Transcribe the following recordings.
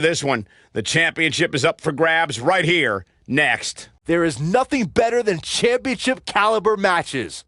This one, the championship is up for grabs right here, next. There is nothing better than championship caliber matches.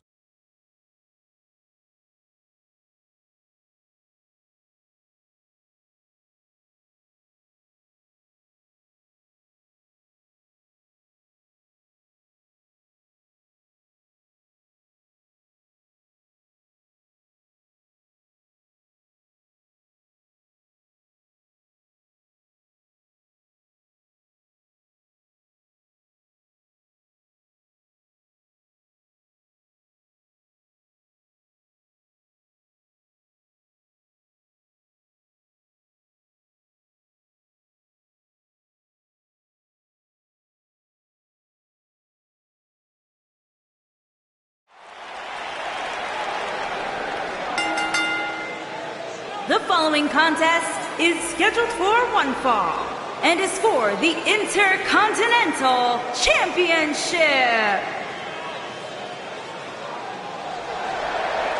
The following contest is scheduled for one fall and is for the Intercontinental Championship.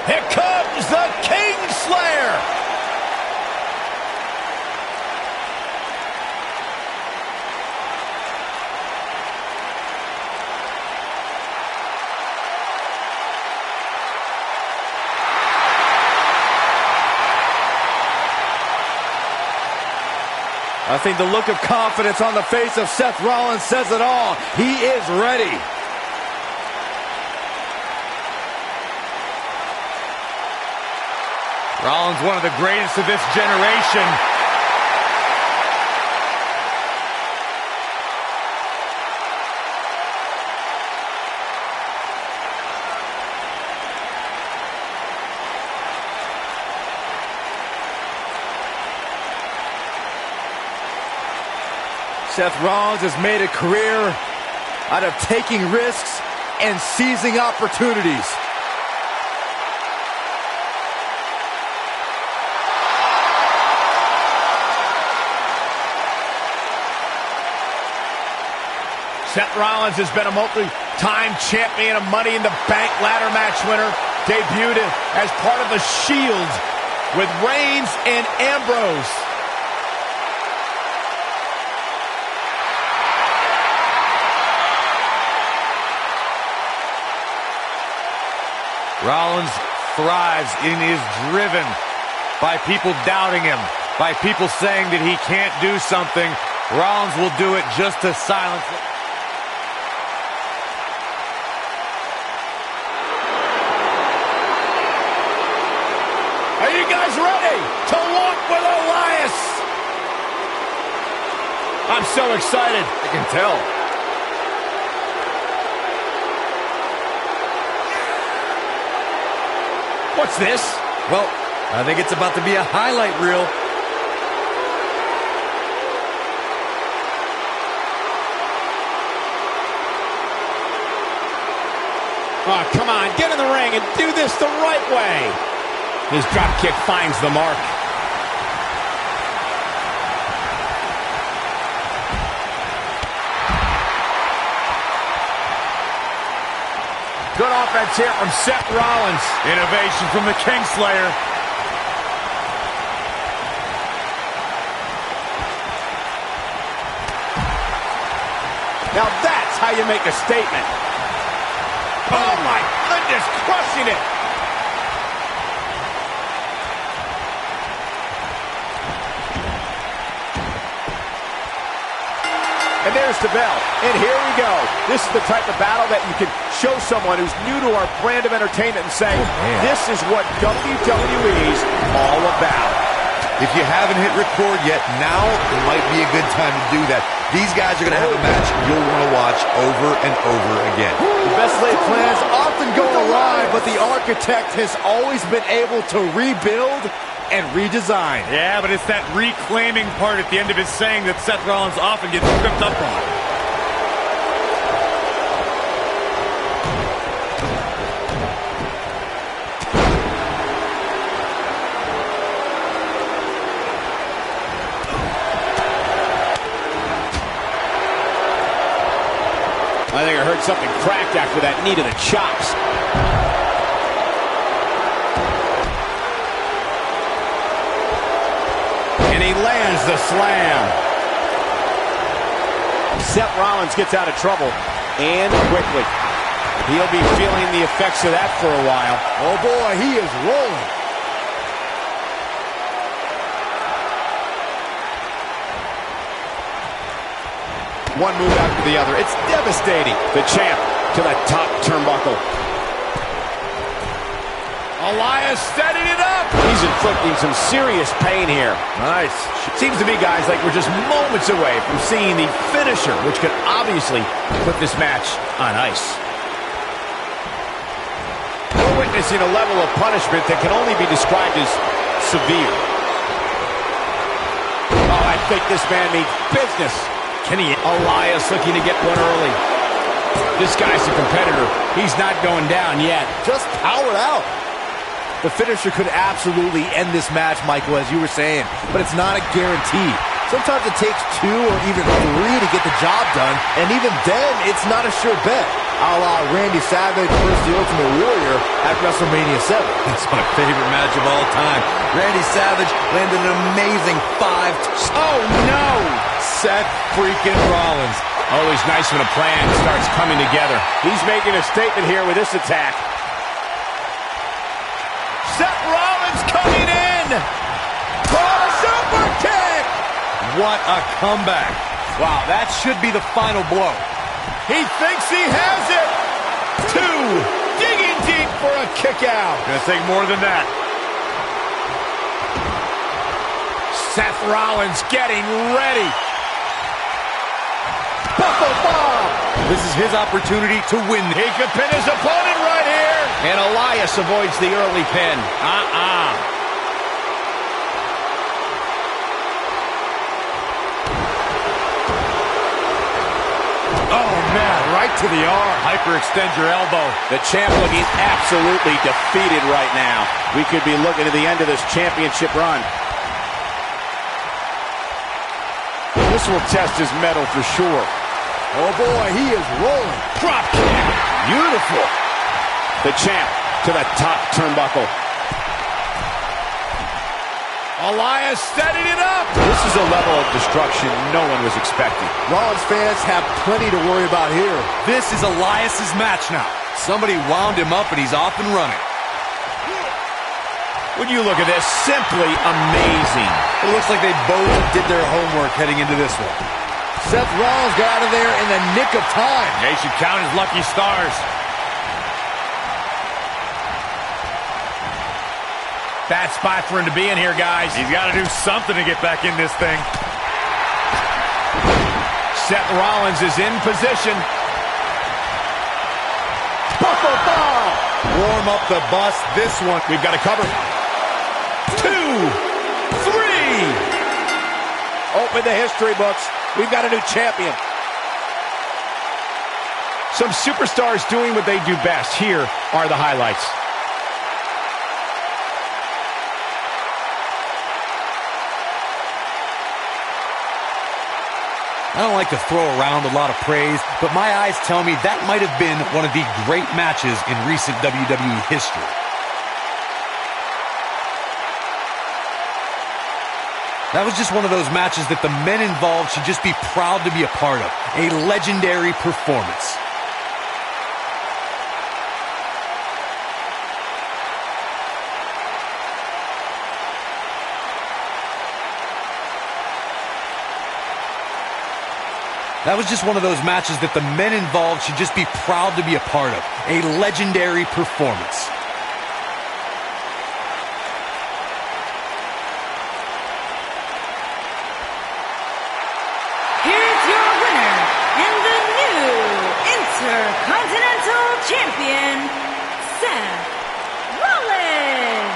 Here comes the Kingslayer! I think the look of confidence on the face of Seth Rollins says it all. He is ready. Rollins, one of the greatest of this generation. Seth Rollins has made a career out of taking risks and seizing opportunities. Seth Rollins has been a multi-time champion, a Money in the Bank ladder match winner, debuted as part of the Shield with Reigns and Ambrose. Rollins thrives and is driven by people doubting him, by people saying that he can't do something. Rollins will do it just to silence it. Are you guys ready to walk with Elias? I'm so excited. I can tell. What's this? Well, I think it's about to be a highlight reel. Oh, come on, get in the ring and do this the right way. His drop kick finds the mark. Good offense here from Seth Rollins. Innovation from the Kingslayer. Now that's how you make a statement. Oh my goodness, crushing it. And there's the bell. And here we go. This is the type of battle that you can show someone who's new to our brand of entertainment and say, this is what WWE's all about. If you haven't hit record yet, now might be a good time to do that. These guys are going to have a match you'll want to watch over and over again. The best laid plans often go awry, but the architect has always been able to rebuild and redesign. Yeah, but it's that reclaiming part at the end of his saying that Seth Rollins often gets tripped up on. I think I heard something crack after that knee to the chops. And he lands There's the slam. Seth Rollins gets out of trouble, and quickly. He'll be feeling the effects of that for a while. Oh boy, he is rolling. One move after the other. It's devastating. The champ to the top turnbuckle. Elias setting it up. He's inflicting some serious pain here. Nice. Seems to me, guys, like we're just moments away from seeing the finisher, which could obviously put this match on ice. We're witnessing a level of punishment that can only be described as severe. Oh, I think this man means business. Elias looking to get one early. This guy's a competitor. He's not going down yet. Just powered out. The finisher could absolutely end this match, Michael, as you were saying, but it's not a guarantee. Sometimes it takes 2 or even 3 to get the job done, and even then, it's not a sure bet. A la Randy Savage versus the Ultimate Warrior at WrestleMania 7. That's my favorite match of all time. Randy Savage landed an amazing 5. Oh, no! Seth freaking Rollins. Always nice when a plan starts coming together. He's making a statement here with this attack. Seth Rollins coming in! Oh, super kick! What a comeback. Wow, that should be the final blow. He thinks he has it! 2, digging deep for a kick out. Gonna take more than that. Seth Rollins getting ready. Buckle bomb! This is his opportunity to win. He could pin his opponent right here. And Elias avoids the early pin. Oh, man, right to the arm. Hyperextend your elbow. The champ looking absolutely defeated right now. We could be looking at the end of this championship run. This will test his mettle for sure. Oh boy, he is rolling. Drop kick. Beautiful. The champ to the top turnbuckle. Elias setting it up. This is a level of destruction no one was expecting. Rollins fans have plenty to worry about here. This is Elias's match now. Somebody wound him up and he's off and running. When you look at this, simply amazing. It looks like they both did their homework heading into this one. Seth Rollins got out of there in the nick of time. They should count his lucky stars. Bad spot for him to be in here, guys. He's got to do something to get back in this thing. Seth Rollins is in position. Buckle bomb! Warm up the bus. This one. We've got to cover. 2, 3. Open the history books. We've got a new champion. Some superstars doing what they do best. Here are the highlights. I don't like to throw around a lot of praise, but my eyes tell me that might have been one of the great matches in recent WWE history. That was just one of those matches that the men involved should just be proud to be a part of. A legendary performance. That was just one of those matches that the men involved should just be proud to be a part of. A legendary performance. Here's your winner and the new Intercontinental Champion, Seth Rollins.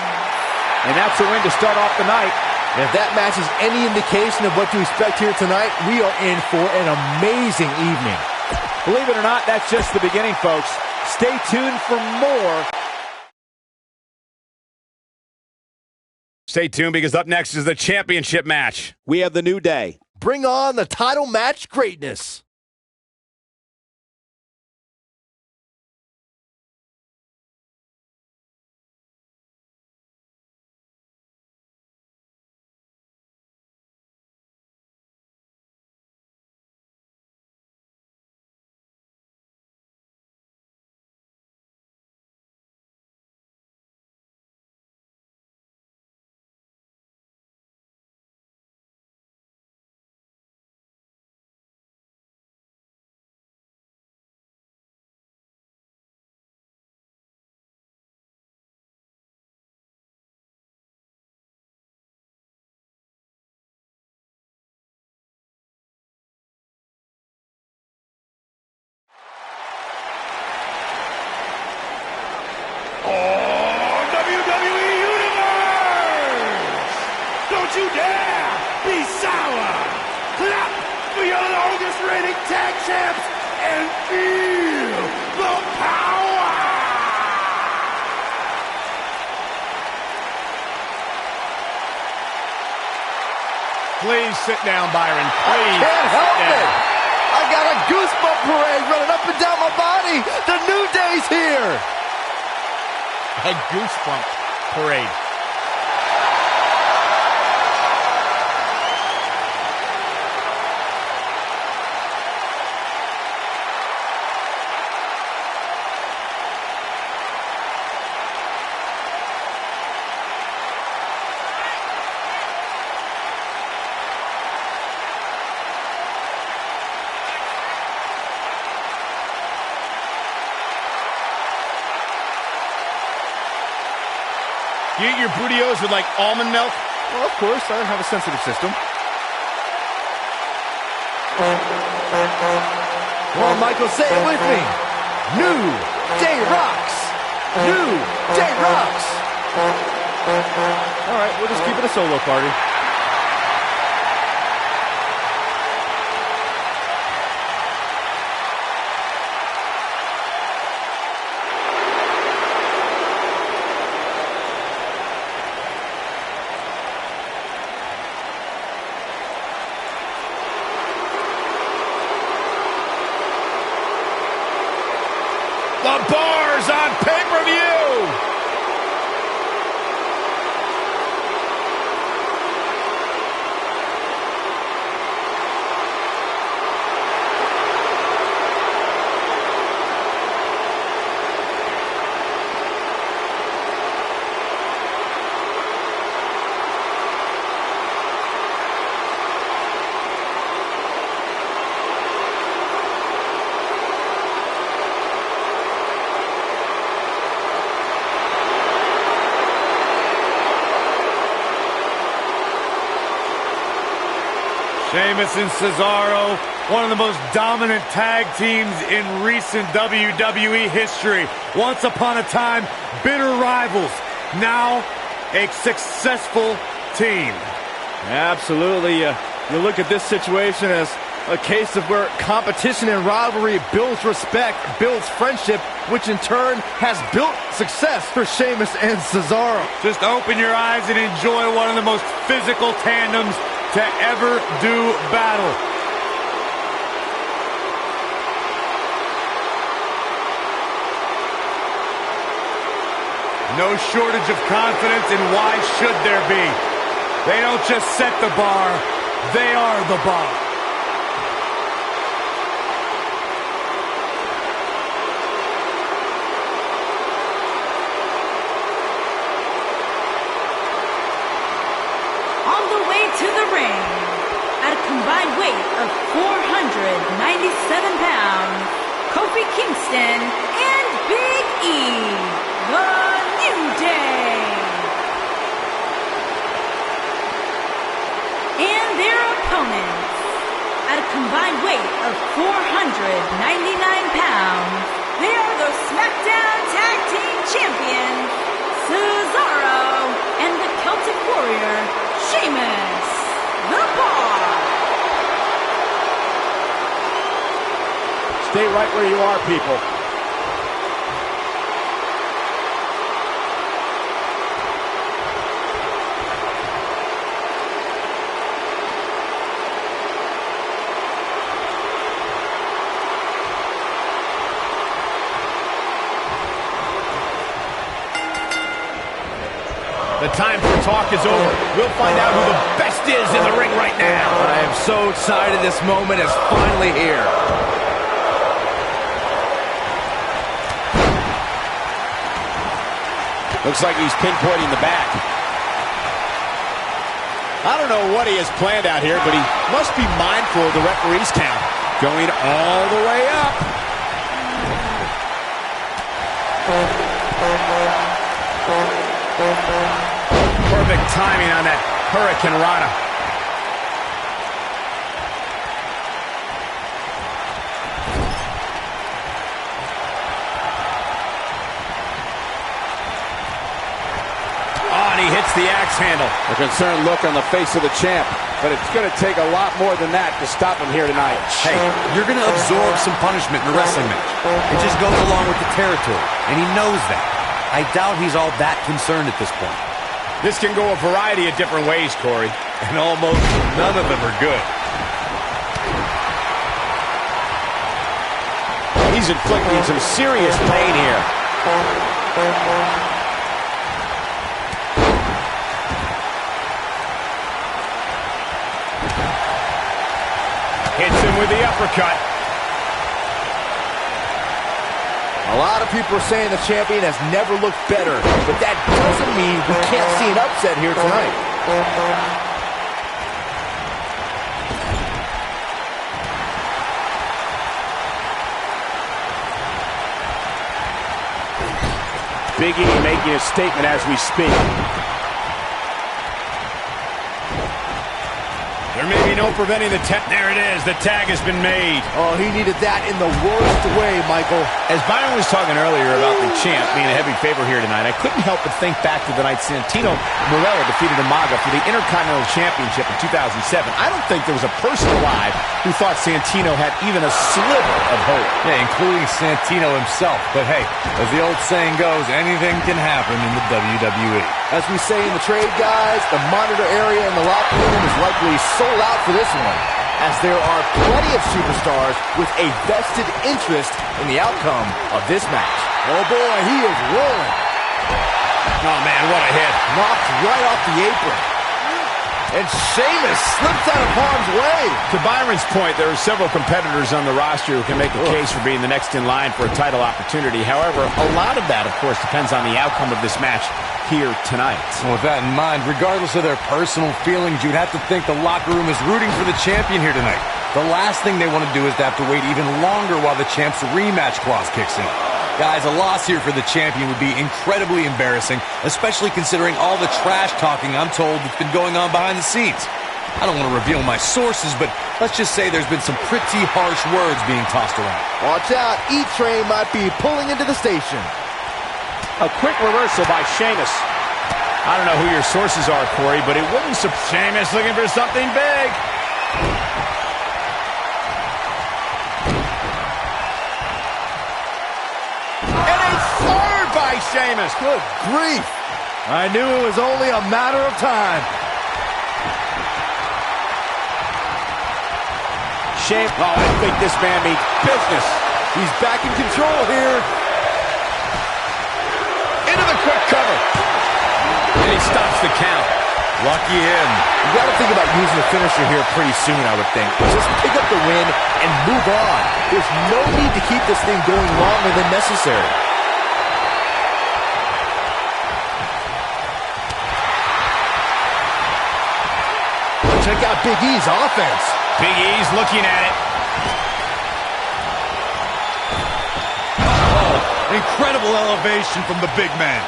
And that's a win to start off the night. And if that match is any indication of what to expect here tonight, we are in for an amazing evening. Believe it or not, that's just the beginning, folks. Stay tuned for more. Stay tuned, because up next is the championship match. We have the new day. Bring on the title match greatness. reigning tag champs, and feel the power! Please sit down, Byron. Please. I can't help it. I got a goosebump parade running up and down my body. The New Day's here. A goosebump parade. You eat your burritos with, like, almond milk? Well, of course, I have a sensitive system. Come on, Michael, say it with me. New Day rocks. New Day rocks. All right, we'll just keep it a solo party. The Bar's on pay-per-view! Sheamus and Cesaro, one of the most dominant tag teams in recent WWE history. Once upon a time, bitter rivals. Now, a successful team. Absolutely. You look at this situation as a case of where competition and rivalry builds respect, builds friendship, which in turn has built success for Sheamus and Cesaro. Just open your eyes and enjoy one of the most physical tandems to ever do battle. No shortage of confidence, and why should there be? They don't just set the bar, they are the bar. To the ring, at a combined weight of 497 pounds, Kofi Kingston and Big E, the New Day. And their opponents, at a combined weight of 499 pounds, they are the SmackDown Tag Team Champions, Cesaro and the Celtic Warrior, Sheamus, the Bar. Stay right where you are, people. The time for talk is over. We'll find out who the best is in the ring right now. I am so excited this moment is finally here. Looks like he's pinpointing the back. I don't know what he has planned out here, but he must be mindful of the referee's count. Going all the way up. Perfect timing on that Hurricane Rana. Oh, and he hits the axe handle. A concerned look on the face of the champ. but it's going to take a lot more than that to stop him here tonight. Hey, you're going to absorb some punishment in a wrestling match. It just goes along with the territory, and he knows that. I doubt he's all that concerned at this point. This can go a variety of different ways, Corey. And almost none of them are good. He's inflicting some serious pain here. Hits him with the uppercut. A lot of people are saying the champion has never looked better, but that doesn't mean we can't see an upset here tonight. Big E making a statement as we speak. There may be no preventing the tap. There it is. The tag has been made. Oh, he needed that in the worst way, Michael. As Byron was talking earlier about the champ being a heavy favorite here tonight, I couldn't help but think back to the night Santino Marella defeated Umaga for the Intercontinental Championship in 2007. I don't think there was a person alive who thought Santino had even a sliver of hope. Yeah, including Santino himself. But hey, as the old saying goes, anything can happen in the WWE. As we say in the trade, guys, the monitor area in the locker room is likely sold out for this one, as there are plenty of superstars with a vested interest in the outcome of this match. Oh boy, he is rolling. Oh man, what a hit. Knocked right off the apron. And Sheamus slips out of harm's way. To Byron's point, there are several competitors on the roster who can make a case for being the next in line for a title opportunity. However, a lot of that, of course, depends on the outcome of this match here tonight. Well, with that in mind, regardless of their personal feelings, you'd have to think the locker room is rooting for the champion here tonight. The last thing they want to do is to have to wait even longer while the champ's rematch clause kicks in. Guys, a loss here for the champion would be incredibly embarrassing, especially considering all the trash talking I'm told that's been going on behind the scenes. I don't want to reveal my sources, but let's just say there's been some pretty harsh words being tossed around. Watch out, E-Train might be pulling into the station. A quick reversal by Sheamus. I don't know who your sources are, Corey, but it wouldn't surprise Sheamus looking for something big. And a third by Sheamus. Good grief. I knew it was only a matter of time. Sheamus, oh, I think this man means business. He's back in control here. Into the quick cover. And he stops the count. Lucky him. You got to think about using the finisher here pretty soon, I would think. Just pick up the win and move on. There's no need to keep this thing going longer than necessary. Check out Big E's offense. Big E's looking at it. Oh, incredible elevation from the big man.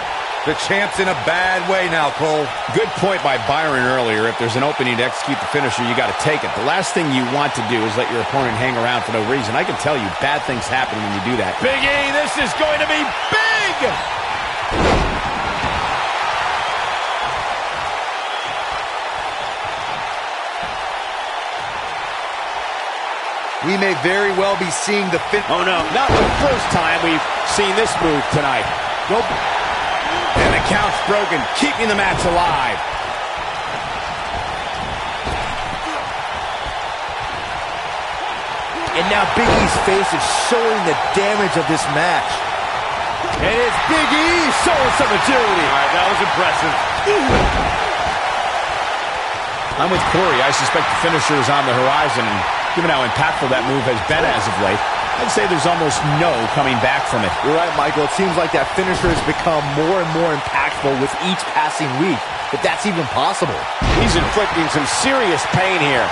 The champ's in a bad way now, Cole. Good point by Byron earlier. If there's an opening to execute the finisher, you got to take it. The last thing you want to do is let your opponent hang around for no reason. I can tell you bad things happen when you do that. Big E, this is going to be big! We may very well be seeing the fin— Oh no, not the first time we've seen this move tonight. Nope. And the count's broken, keeping the match alive. And now Big E's face is showing the damage of this match. And it's Big E showing some agility. All right, that was impressive. I'm with Corey. I suspect the finisher is on the horizon, and given how impactful that move has been as of late, I'd say there's almost no coming back from it. You're right, Michael. It seems like that finisher has become more and more impactful with each passing week, if that's even possible. He's inflicting some serious pain here.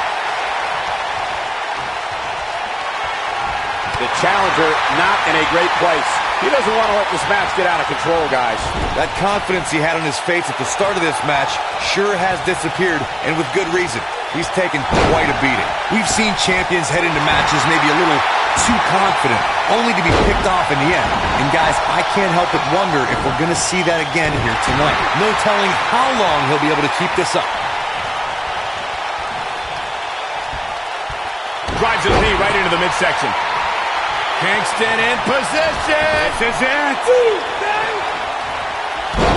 The challenger not in a great place. He doesn't want to let this match get out of control, guys. That confidence he had on his face at the start of this match sure has disappeared, and with good reason. He's taken quite a beating. We've seen champions head into matches maybe a little too confident, only to be picked off in the end. And guys, I can't help but wonder if we're going to see that again here tonight. No telling how long he'll be able to keep this up. his knee right into the midsection. Kingston in position. This is it.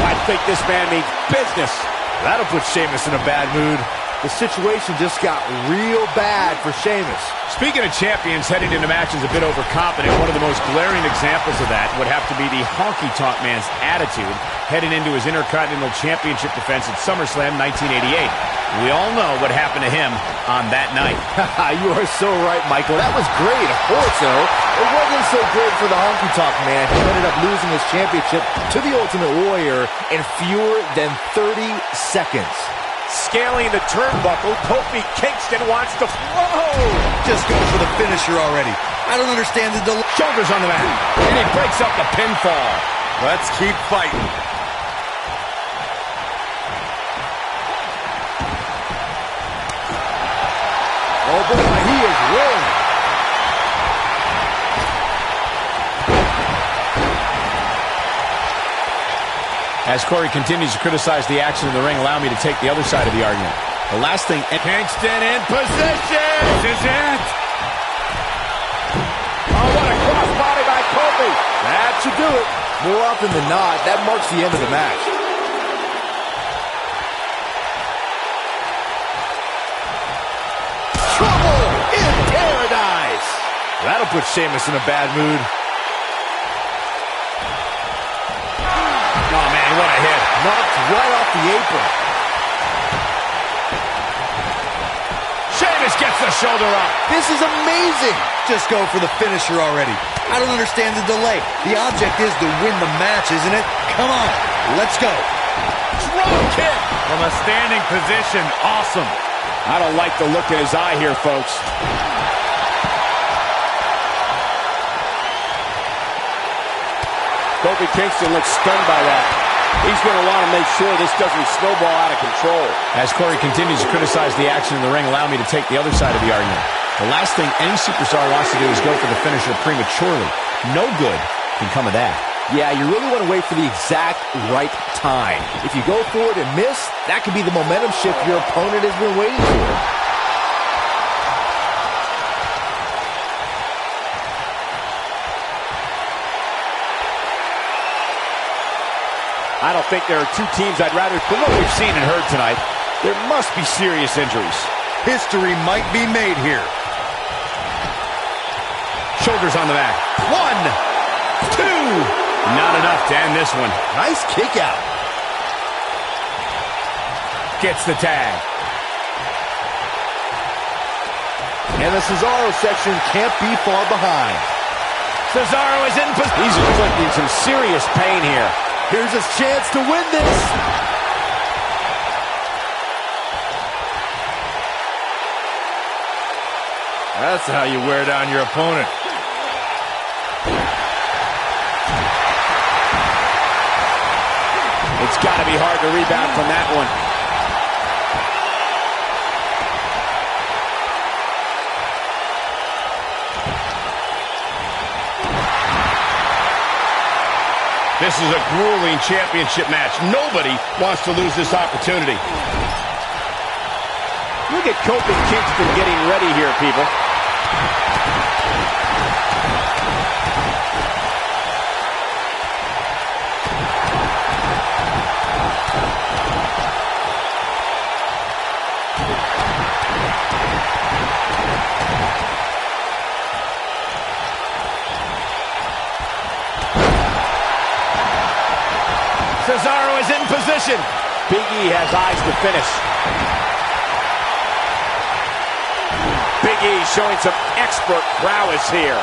I think this man means business. That'll put Sheamus in a bad mood. The situation just got real bad for Sheamus. Speaking of champions heading into matches a bit overconfident, one of the most glaring examples of that would have to be the honky-tonk man's attitude heading into his Intercontinental Championship defense at SummerSlam 1988. We all know what happened to him on that night. You are so right, Michael. That was great. Of course, though, it wasn't so great for the honky-tonk man. He ended up losing his championship to the Ultimate Warrior in fewer than 30 seconds. Scaling the turnbuckle, Kofi Kingston wants to flow. Just go for the finisher already. I don't understand the delay. Shoulders on the mat. And he breaks up the pinfall. Let's keep fighting. Oh boy, he is rolling. As Corey continues to criticize the action in the ring, allow me to take the other side of the argument. The last thing... Kingston in position. This is it. Oh, what a crossbody by Kofi. That should do it. More often than not, that marks the end of the match. Trouble in paradise. That'll put Sheamus in a bad mood. Oh, man, what a hit. Knocked right off the apron. Sheamus gets the shoulder up. This is amazing. Just go for the finisher already. I don't understand the delay. The object is to win the match, isn't it? Come on, let's go. Drop kick. From a standing position, awesome. I don't like the look in his eye here, folks. Kofi Kingston looks stunned by that. He's going to want to make sure this doesn't snowball out of control. As Corey continues to criticize the action in the ring, allow me to take the other side of the argument. The last thing any superstar wants to do is go for the finisher prematurely. No good can come of that. Yeah, you really want to wait for the exact right time. If you go for it and miss, that could be the momentum shift your opponent has been waiting for. I don't think there are two teams I'd rather... From what we've seen and heard tonight, There must be serious injuries. History might be made here. Shoulders on the mat. 1, 2. Not enough to end this one. Nice kick out. Gets the tag. And the Cesaro section can't be far behind. Cesaro is in position. He's inflicting some serious pain here. Here's his chance to win this. That's how you wear down your opponent. It's got to be hard to rebound from that one. This is a grueling championship match. Nobody wants to lose this opportunity. Look at Kofi Kingston getting ready here, people. Cesaro is in position. Big E has eyes to finish. Big E showing some expert prowess here.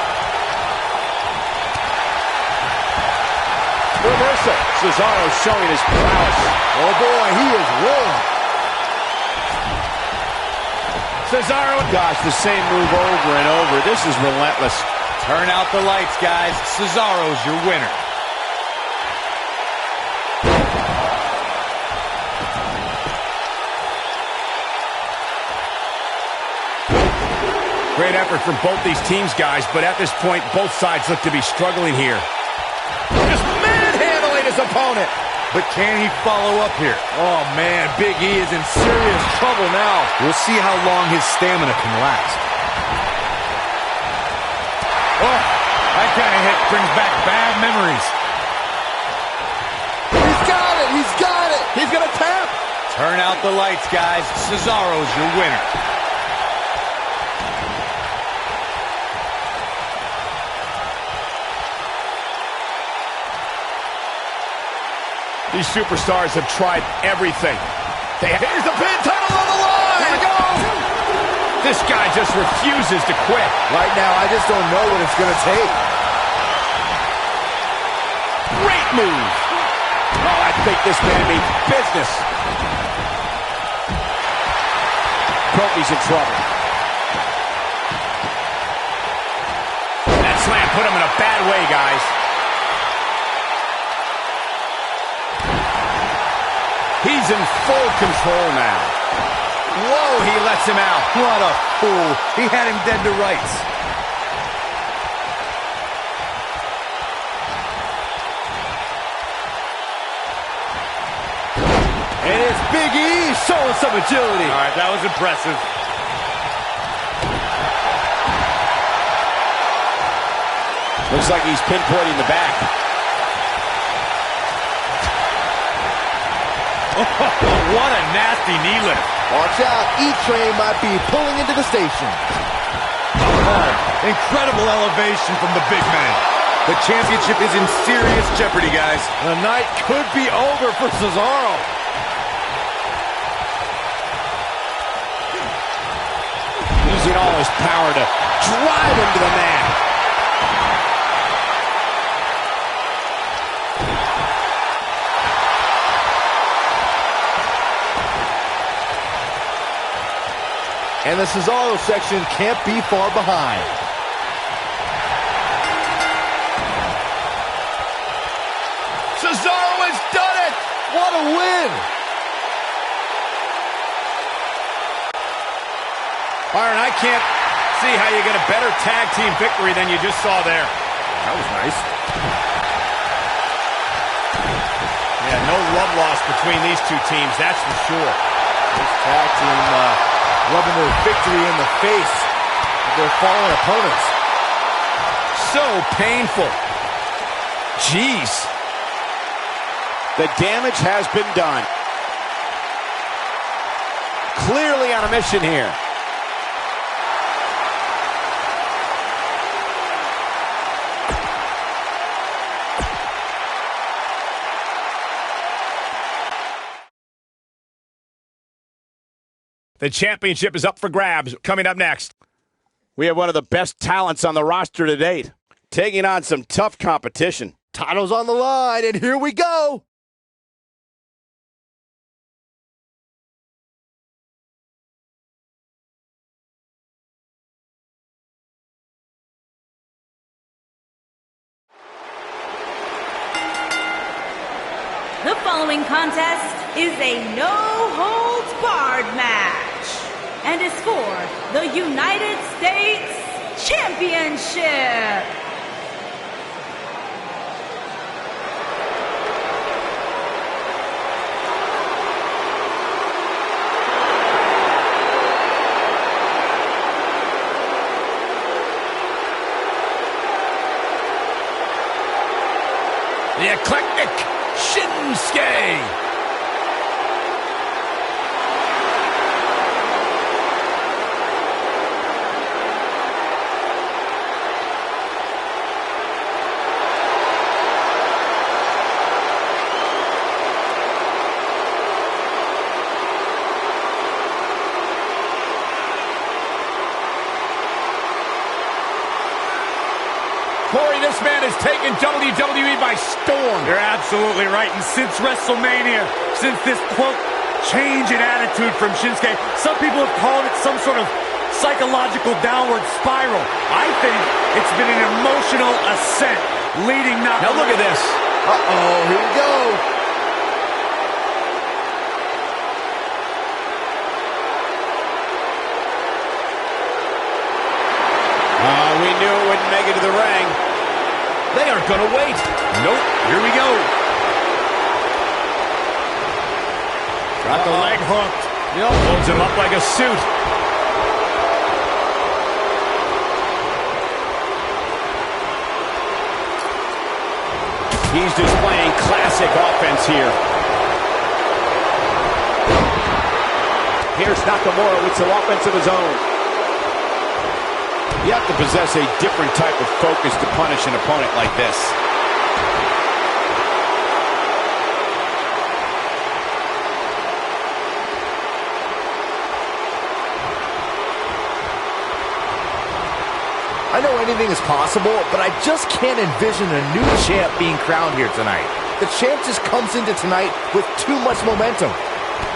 Reversal. Cesaro showing his prowess. Oh boy, he is rolling. Cesaro, gosh, the same move over and over. This is relentless. Turn out the lights, guys. Cesaro's your winner. Great effort from both these teams, guys, but at this point, both sides look to be struggling here. Just manhandling his opponent. But can he follow up here? Oh man, Big E is in serious trouble now. We'll see how long his stamina can last. kind of hit brings back bad memories. He's got it! He's got it! He's gonna tap! Turn out the lights, guys. Cesaro's your winner. These superstars have tried everything. Here's the pin, title on the line! Here we go! This guy just refuses to quit. Right now, I just don't know what it's gonna take. Great move! Oh, I think this man means business. Kofi's in trouble. That slam put him in a bad way, guys. He's in full control now. Whoa, he lets him out. What a fool. He had him dead to rights. And it's Big E showing some agility. All right, that was impressive. Looks like he's pinpointing the back. What a nasty knee lift. Watch out, E-Train might be pulling into the station. Oh, incredible elevation from the big man. The championship is in serious jeopardy, guys. The night could be over for Cesaro. Using all his power to drive him to the mat. And the Cesaro section can't be far behind. Cesaro has done it! What a win! Byron, I can't see how you get a better tag team victory than you just saw there. That was nice. Yeah, no love lost between these two teams, that's for sure. This tag team rubbing their victory in the face of their fallen opponents. So painful. Jeez. The damage has been done. Clearly on a mission here. The championship is up for grabs. Coming up next, we have one of the best talents on the roster to date, taking on some tough competition. Title's on the line, and here we go. The following contest is a no-holds-barred match and is for the United States Championship. The eclectic Shinsuke. Corey, this man has taken WWE by storm. You're absolutely right. And since WrestleMania, since this, quote, change in attitude from Shinsuke, some people have called it some sort of psychological downward spiral. I think it's been an emotional ascent leading not... Now look at this. Uh-oh, here we go. We knew it wouldn't make it to the ring. They aren't going to wait. Nope. Here we go. Got the leg hooked. Yep. Holds him up like a suit. He's displaying classic offense here. Here's Nakamura with some offense of his own. You have to possess a different type of focus to punish an opponent like this. I know anything is possible, but I just can't envision a new champ being crowned here tonight. The champ just comes into tonight with too much momentum.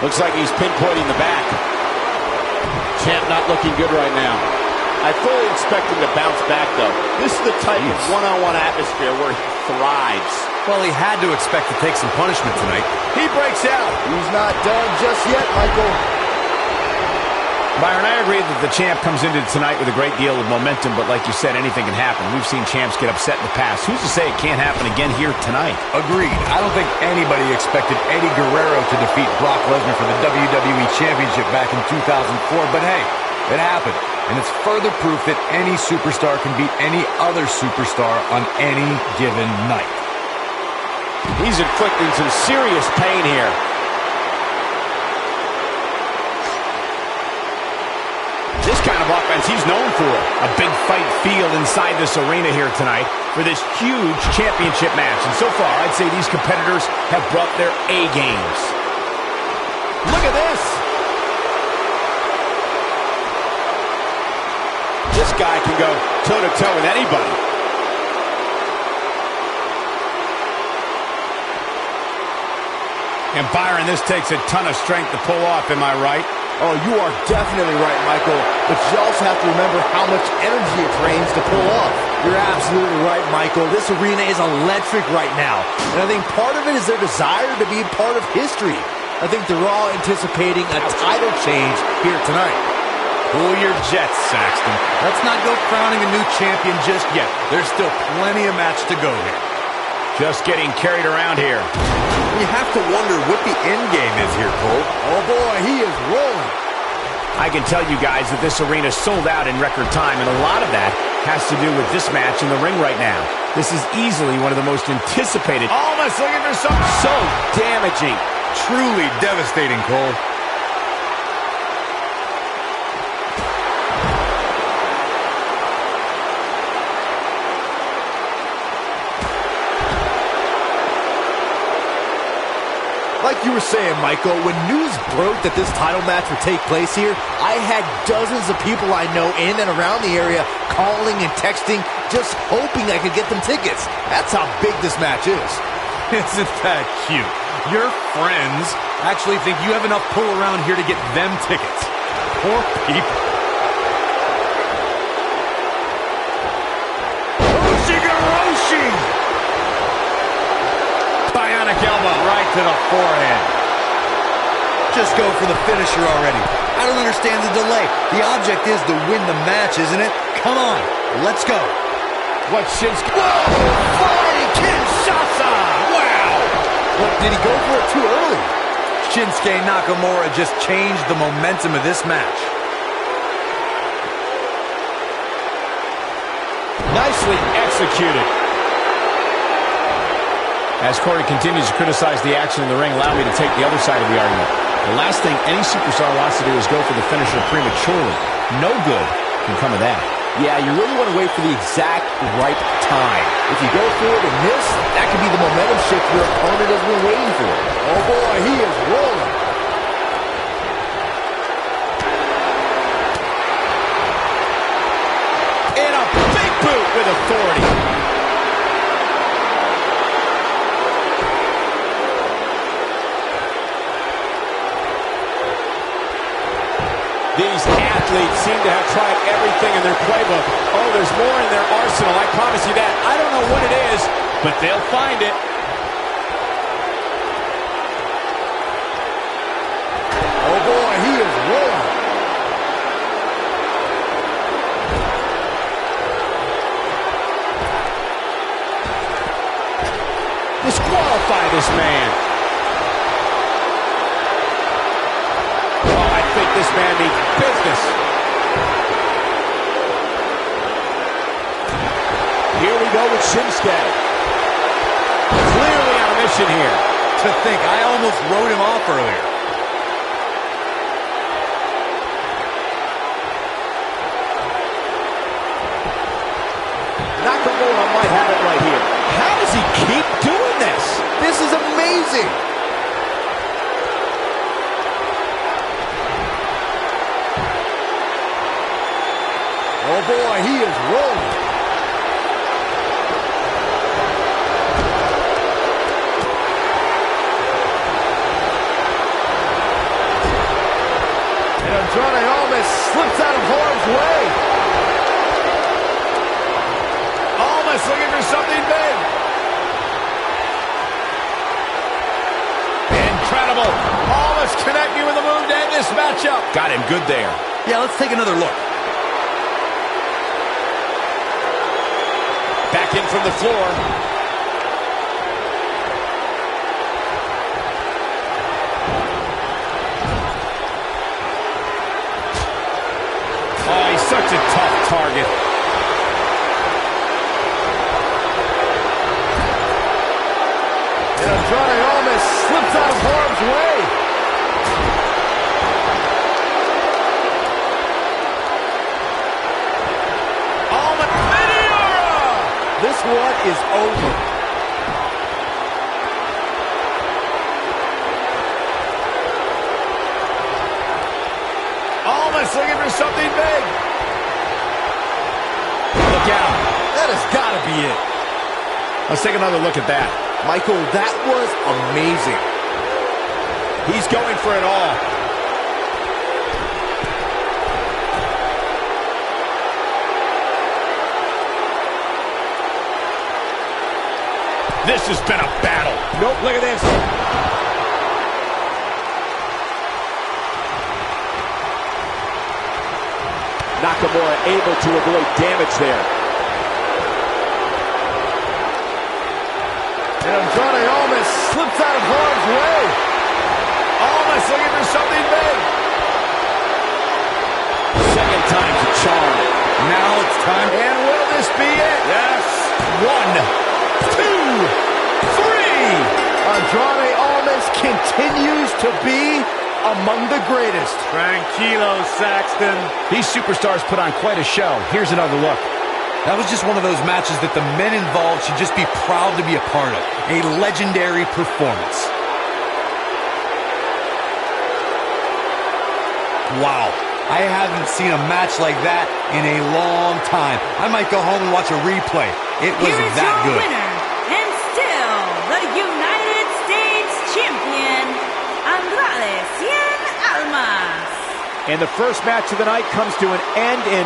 Looks like he's pinpointing the back. Champ not looking good right now. I fully expect him to bounce back, though. This is the type of one-on-one atmosphere where he thrives. Well, he had to expect to take some punishment tonight. He breaks out. He's not done just yet, Michael. Byron, I agree that the champ comes into tonight with a great deal of momentum, but like you said, anything can happen. We've seen champs get upset in the past. Who's to say it can't happen again here tonight? Agreed. I don't think anybody expected Eddie Guerrero to defeat Brock Lesnar for the WWE Championship back in 2004, but hey, it happened. And it's further proof that any superstar can beat any other superstar on any given night. He's inflicting some serious pain here. This kind of offense he's known for. A big fight feel inside this arena here tonight for this huge championship match. And so far, I'd say these competitors have brought their A games. Look at this. This guy can go toe-to-toe with anybody. And Byron, this takes a ton of strength to pull off, am I right? Oh, you are definitely right, Michael. But you also have to remember how much energy it drains to pull off. You're absolutely right, Michael. This arena is electric right now. And I think part of it is their desire to be part of history. I think they're all anticipating a title change here tonight. Cool your jets, Saxton. Let's not go crowning a new champion just yet. There's still plenty of match to go here. Just getting carried around here. You have to wonder what the end game is here, Cole. Oh boy, he is rolling. I can tell you guys that this arena sold out in record time, and a lot of that has to do with this match in the ring right now. This is easily one of the most anticipated. Almost looking for something so damaging. Truly devastating, Cole. Like you were saying, Michael, when news broke that this title match would take place here, I had dozens of people I know in and around the area calling and texting, just hoping I could get them tickets. That's how big this match is. Isn't that cute? Your friends actually think you have enough pull around here to get them tickets. Poor people. Bionic elbow right to the forehead. Just go for the finisher already. I don't understand the delay. The object is to win the match, isn't it? Come on, let's go. What Shinsuke? Whoa! Flying Kinshasa! Wow! What, did he go for it too early? Shinsuke Nakamura just changed the momentum of this match. Nicely executed. As Corey continues to criticize the action in the ring, allow me to take the other side of the argument. The last thing any superstar wants to do is go for the finisher prematurely. No good can come of that. Yeah, you really want to wait for the exact right time. If you go for it and miss, that could be the momentum shift your opponent has been waiting for. Oh boy, he is rolling. And a big boot with authority. These athletes seem to have tried everything in their playbook. Oh, there's more in their arsenal, I promise you that. I don't know what it is, but they'll find it. Oh boy, he is rolling. Disqualify this man. This man needs business. Here we go with Shinsuke. pushing here. To think, I almost wrote him off earlier. Nakamura might have it right here. How does he keep doing this? This is amazing. Oh boy, he is rolling. And Andrade almost slips out of harm's way. Almost looking for something big. Incredible. Almost connecting with a move to end this matchup. Got him good there. Yeah, let's take another look. Back in from the floor. Oh, he's such a tough target. And Andrade almost slips out of harm's way. This one is over. Almost looking for something big. Look out. That has got to be it. Let's take another look at that. Michael, that was amazing. He's going for it all. This has been a battle. Nope, look at this. Nakamura able to avoid damage there. And Andrade almost slips out of harm's way. Almost looking for something big. Second time's a charm. Now it's time. And will this be it? Yes. 1, 2, 3. Andrade almost continues to be among the greatest. Tranquilo, Saxton. These superstars put on quite a show. Here's another look. That was just one of those matches that the men involved should just be proud to be a part of. A legendary performance. Wow. I haven't seen a match like that in a long time. I might go home and watch a replay. It was Here is that your good. winner, and still the United States Champion, Andrade Cien Almas. And the first match of the night comes to an end in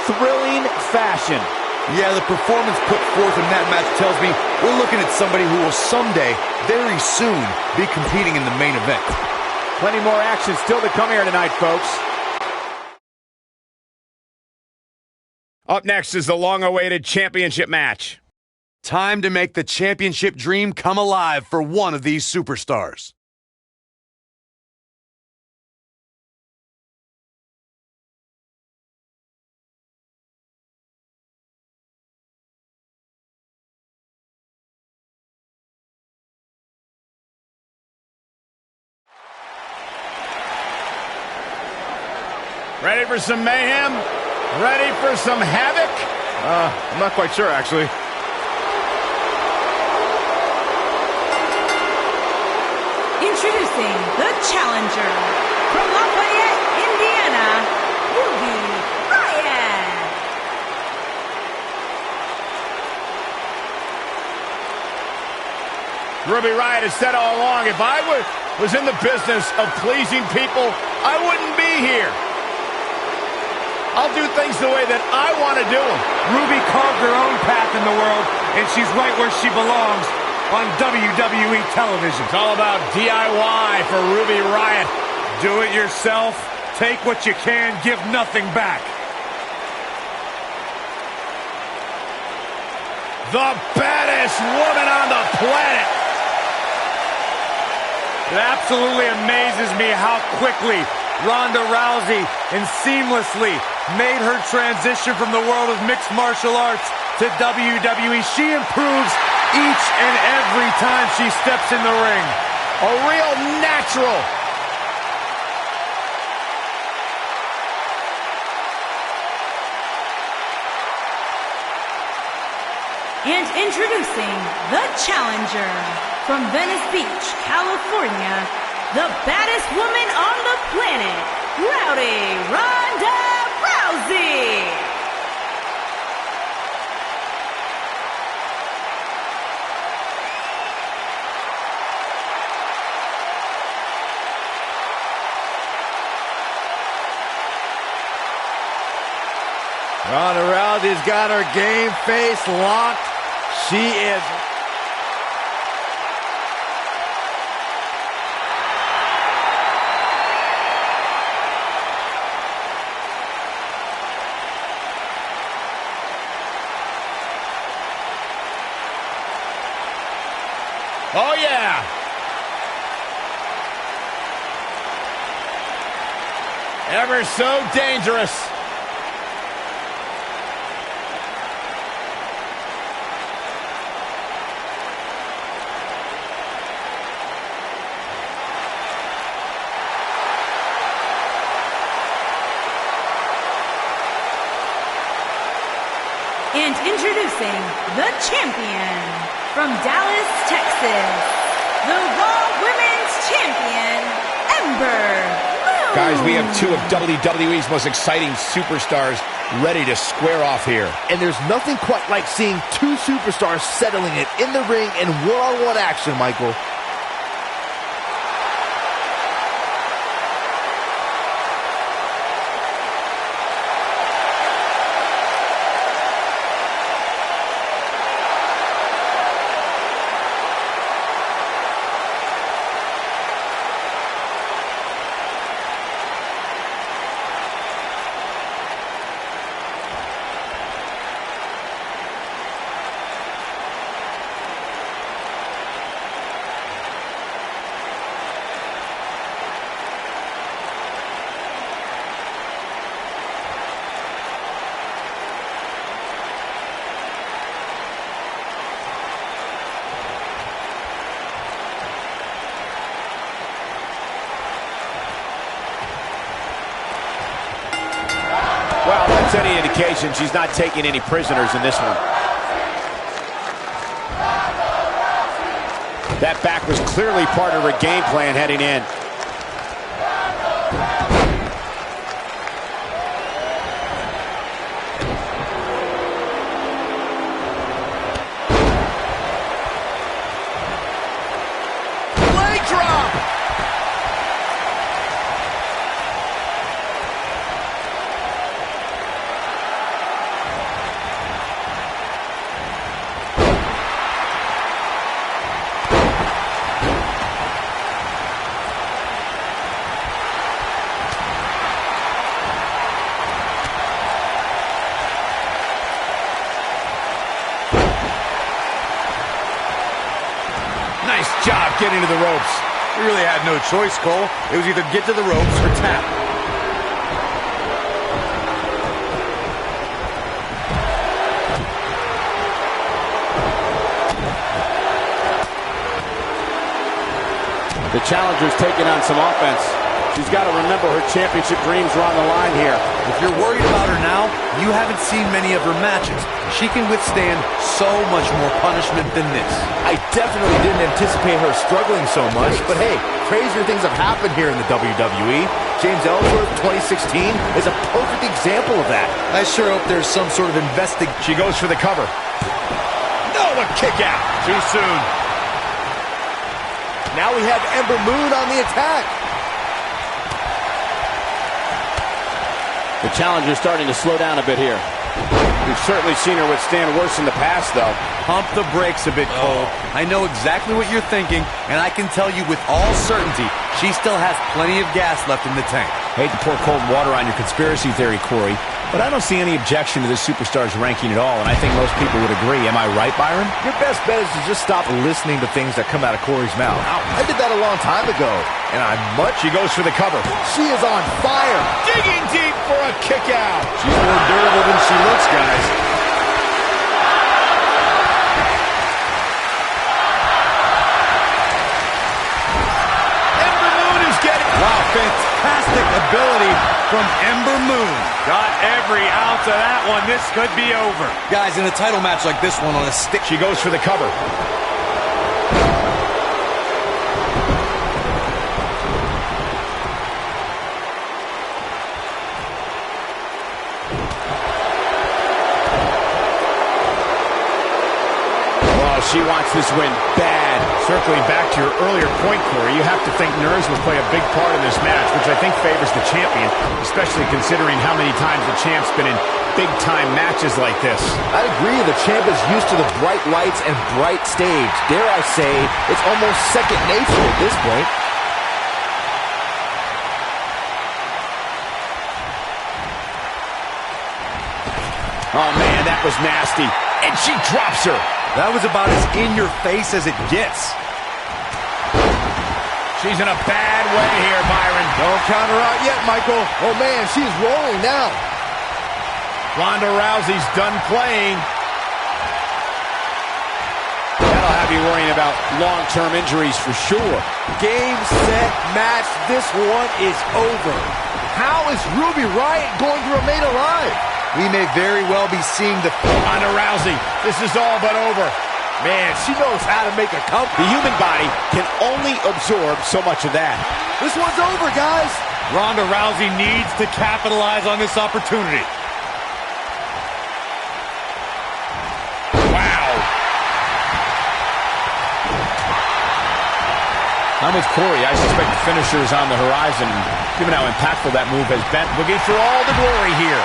thrilling fashion. Yeah, the performance put forth in that match tells me we're looking at somebody who will someday, very soon, be competing in the main event. Plenty more action still to come here tonight, folks. Up next is the long-awaited championship match. Time to make the championship dream come alive for one of these superstars. Ready for some mayhem? Ready for some havoc? I'm not quite sure, actually. Introducing the challenger from Lafayette, Indiana, Ruby Riott. Ruby Riott has said all along, if I was in the business of pleasing people, I wouldn't be here. I'll do things the way that I want to do them. Ruby carved her own path in the world, and she's right where she belongs, on WWE television. It's all about DIY for Ruby Riott. Do it yourself, take what you can, give nothing back. The baddest woman on the planet. It absolutely amazes me how quickly Ronda Rousey and seamlessly made her transition from the world of mixed martial arts to WWE. She improves each and every time she steps in the ring. A real natural. And introducing the challenger from Venice Beach, California, the baddest woman on the planet, Ronda Rousey. Ronda Rousey's got her game face locked. She is... Oh, yeah. Ever so dangerous. And introducing the champion from Dallas, Texas, the Raw Women's Champion, Ember Moon. Guys, we have two of WWE's most exciting superstars ready to square off here. And there's nothing quite like seeing two superstars settling it in the ring in one-on-one action, Michael. Well, that's any indication she's not taking any prisoners in this one. That back was clearly part of her game plan heading in. Leg drop! Nice job getting to the ropes. We really had no choice, Cole. It was either get to the ropes or tap. The challenger's taking on some offense. She's got to remember her championship dreams are on the line here. If you're worried about her now, you haven't seen many of her matches. She can withstand so much more punishment than this. I definitely didn't anticipate her struggling so much, but hey, crazier things have happened here in the WWE. James Ellsworth 2016 is a perfect example of that. I sure hope there's some sort of She goes for the cover. No, a kick out. Too soon. Now we have Ember Moon on the attack. The challenger's starting to slow down a bit here. We've certainly seen her withstand worse in the past, though. Pump the brakes a bit, Cole. I know exactly what you're thinking, and I can tell you with all certainty, she still has plenty of gas left in the tank. Hate to pour cold water on your conspiracy theory, Corey, but I don't see any objection to this superstar's ranking at all, and I think most people would agree. Am I right, Byron? Your best bet is to just stop listening to things that come out of Corey's mouth. I did that a long time ago, and I'm much... She goes for the cover. She is on fire. Digging deep for a kick out. She's more durable than she looks, guys. results of that one, this could be over. Guys, in a title match like this one on a stick... She goes for the cover. She wants this win bad. Circling back to your earlier point, Corey, you have to think nerves will play a big part in this match, which I think favors the champion, especially considering how many times the champ's been in big-time matches like this. I'd agree. The champ is used to the bright lights and bright stage. Dare I say, it's almost second nature at this point. Oh, man, that was nasty. And she drops her. That was about as in-your-face as it gets. She's in a bad way here, Byron. Don't count her out yet, Michael. Oh, man, she's rolling now. Ronda Rousey's done playing. That'll have you worrying about long-term injuries for sure. Game, set, match. This one is over. How is Ruby Riott going to remain alive? We may very well be seeing the... Ronda Rousey, this is all but over. Man, she knows how to make a comeback. The human body can only absorb so much of that. This one's over, guys. Ronda Rousey needs to capitalize on this opportunity. Wow. I'm with Corey. I suspect the finisher is on the horizon. Given how impactful that move has been, looking for all the glory here.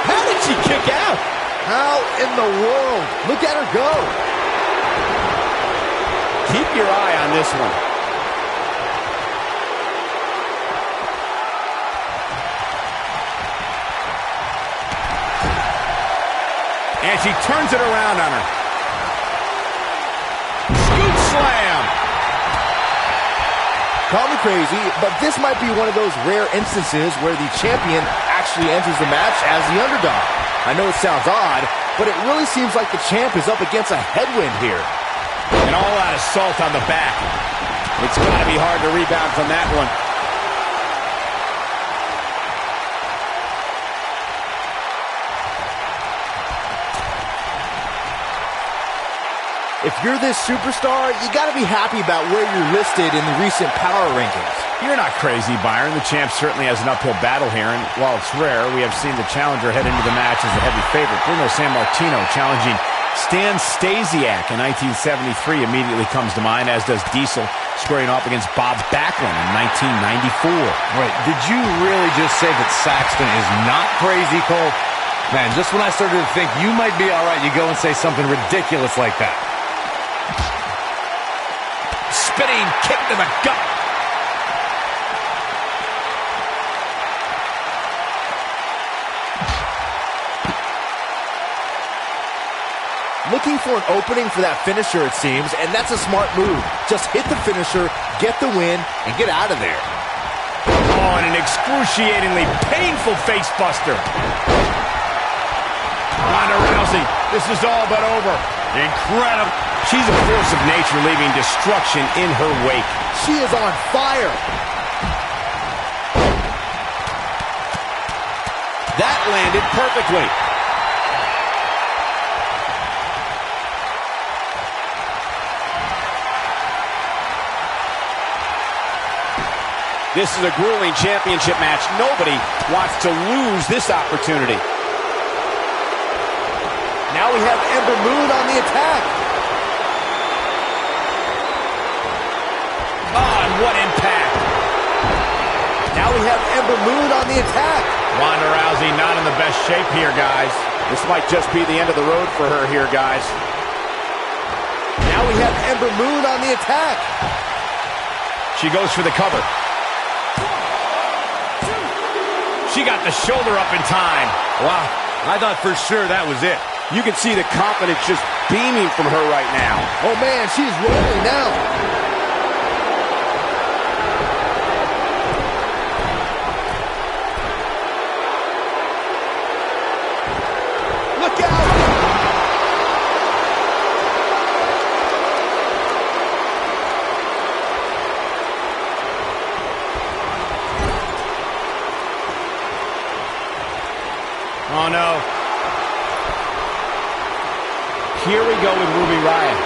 How did she kick out? How in the world? Look at her go. Keep your eye on this one. And she turns it around on her. Scoop slam. Call me crazy, but this might be one of those rare instances where the champion actually enters the match as the underdog. I know it sounds odd, but it really seems like the champ is up against a headwind here. An all-out assault on the back. It's got to be hard to rebound from that one. If you're this superstar, you got to be happy about where you're listed in the recent power rankings. You're not crazy, Byron. The champ certainly has an uphill battle here, and while it's rare, we have seen the challenger head into the match as a heavy favorite. Bruno Sammartino challenging Stan Stasiak in 1973 immediately comes to mind, as does Diesel squaring off against Bob Backlund in 1994. Wait, did you really just say that Saxton is not crazy, Cole? Man, just when I started to think you might be all right, you go and say something ridiculous like that. Spinning kick to the gut. Looking for an opening for that finisher, it seems, and that's a smart move. Just hit the finisher, get the win, and get out of there. Oh, and an excruciatingly painful face buster. Ronda Rousey, this is all but over. Incredible. She's a force of nature, leaving destruction in her wake. She is on fire. That landed perfectly. This is a grueling championship match. Nobody wants to lose this opportunity. Now we have Ember Moon on the attack. Oh, and what impact. Now we have Ember Moon on the attack. Ronda Rousey not in the best shape here, guys. This might just be the end of the road for her here, guys. Now we have Ember Moon on the attack. She goes for the cover. She got the shoulder up in time. Wow, I thought for sure that was it. You can see the confidence just beaming from her right now. Oh, man, she's rolling now. Look out! Here we go with Ruby Riott.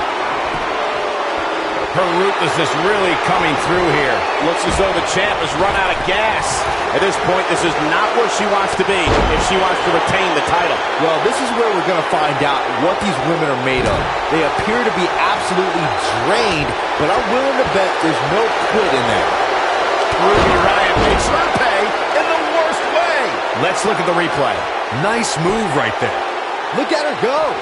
Her ruthlessness really coming through here. Looks as though the champ has run out of gas. At this point, this is not where she wants to be if she wants to retain the title. Well, this is where we're going to find out what these women are made of. They appear to be absolutely drained, but I'm willing to bet there's no quit in there. Ruby Riott makes her pay in the worst way. Let's look at the replay. Nice move right there. Look at her go.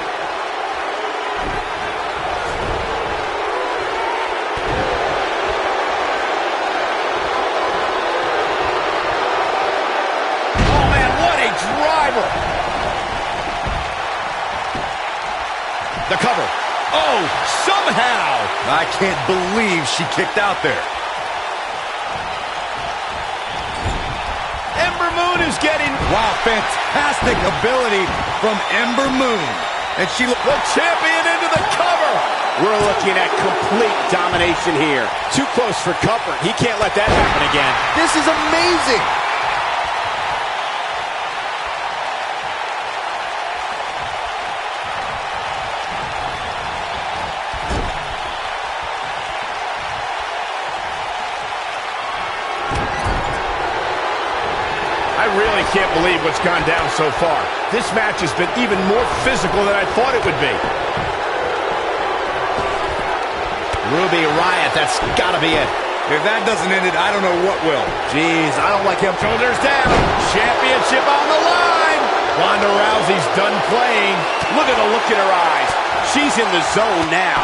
Driver. The cover. Oh, somehow. I can't believe she kicked out there. Ember Moon is getting... Wow, fantastic ability from Ember Moon. And she... The champion into the cover. We're looking at complete domination here. Too close for comfort. He can't let that happen again. This is amazing. I really can't believe what's gone down so far. This match has been even more physical than I thought it would be. Ruby Riott, that's got to be it. If that doesn't end it, I don't know what will. Jeez, I don't like him. Shoulders down. Championship on the line. Ronda Rousey's done playing. Look at the look in her eyes. She's in the zone now.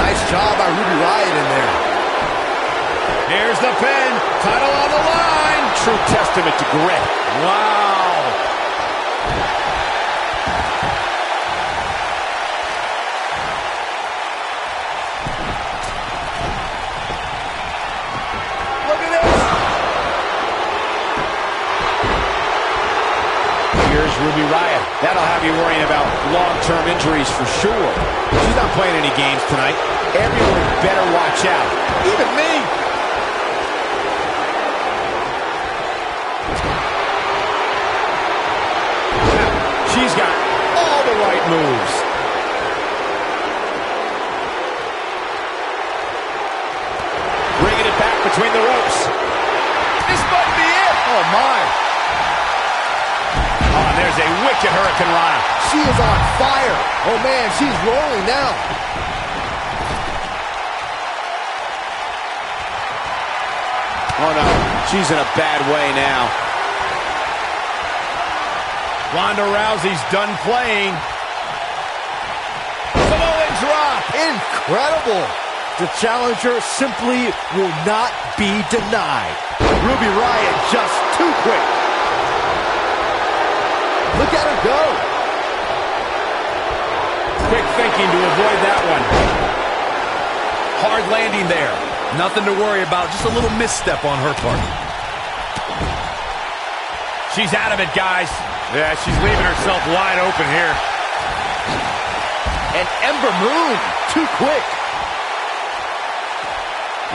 Nice job by Ruby Riott in there. Here's the pin. Title on the line. True testament to grit. Wow. Look at this. Here's Ruby Riott. That'll have you worrying about long-term injuries for sure. She's not playing any games tonight. Everyone better watch out. Even me. She's got all the right moves. Bringing it back between the ropes. This might be it. Oh, my. Oh, and there's a wicked Hurricane Rana. She is on fire. Oh, man, she's rolling now. Oh, no. She's in a bad way now. Ronda Rousey's done playing. Samoan drop. Incredible. The challenger simply will not be denied. Ruby Riott just too quick. Look at her go. Quick thinking to avoid that one. Hard landing there. Nothing to worry about, just a little misstep on her part. She's out of it, guys. Yeah, she's leaving herself wide open here. And Ember Moon, too quick.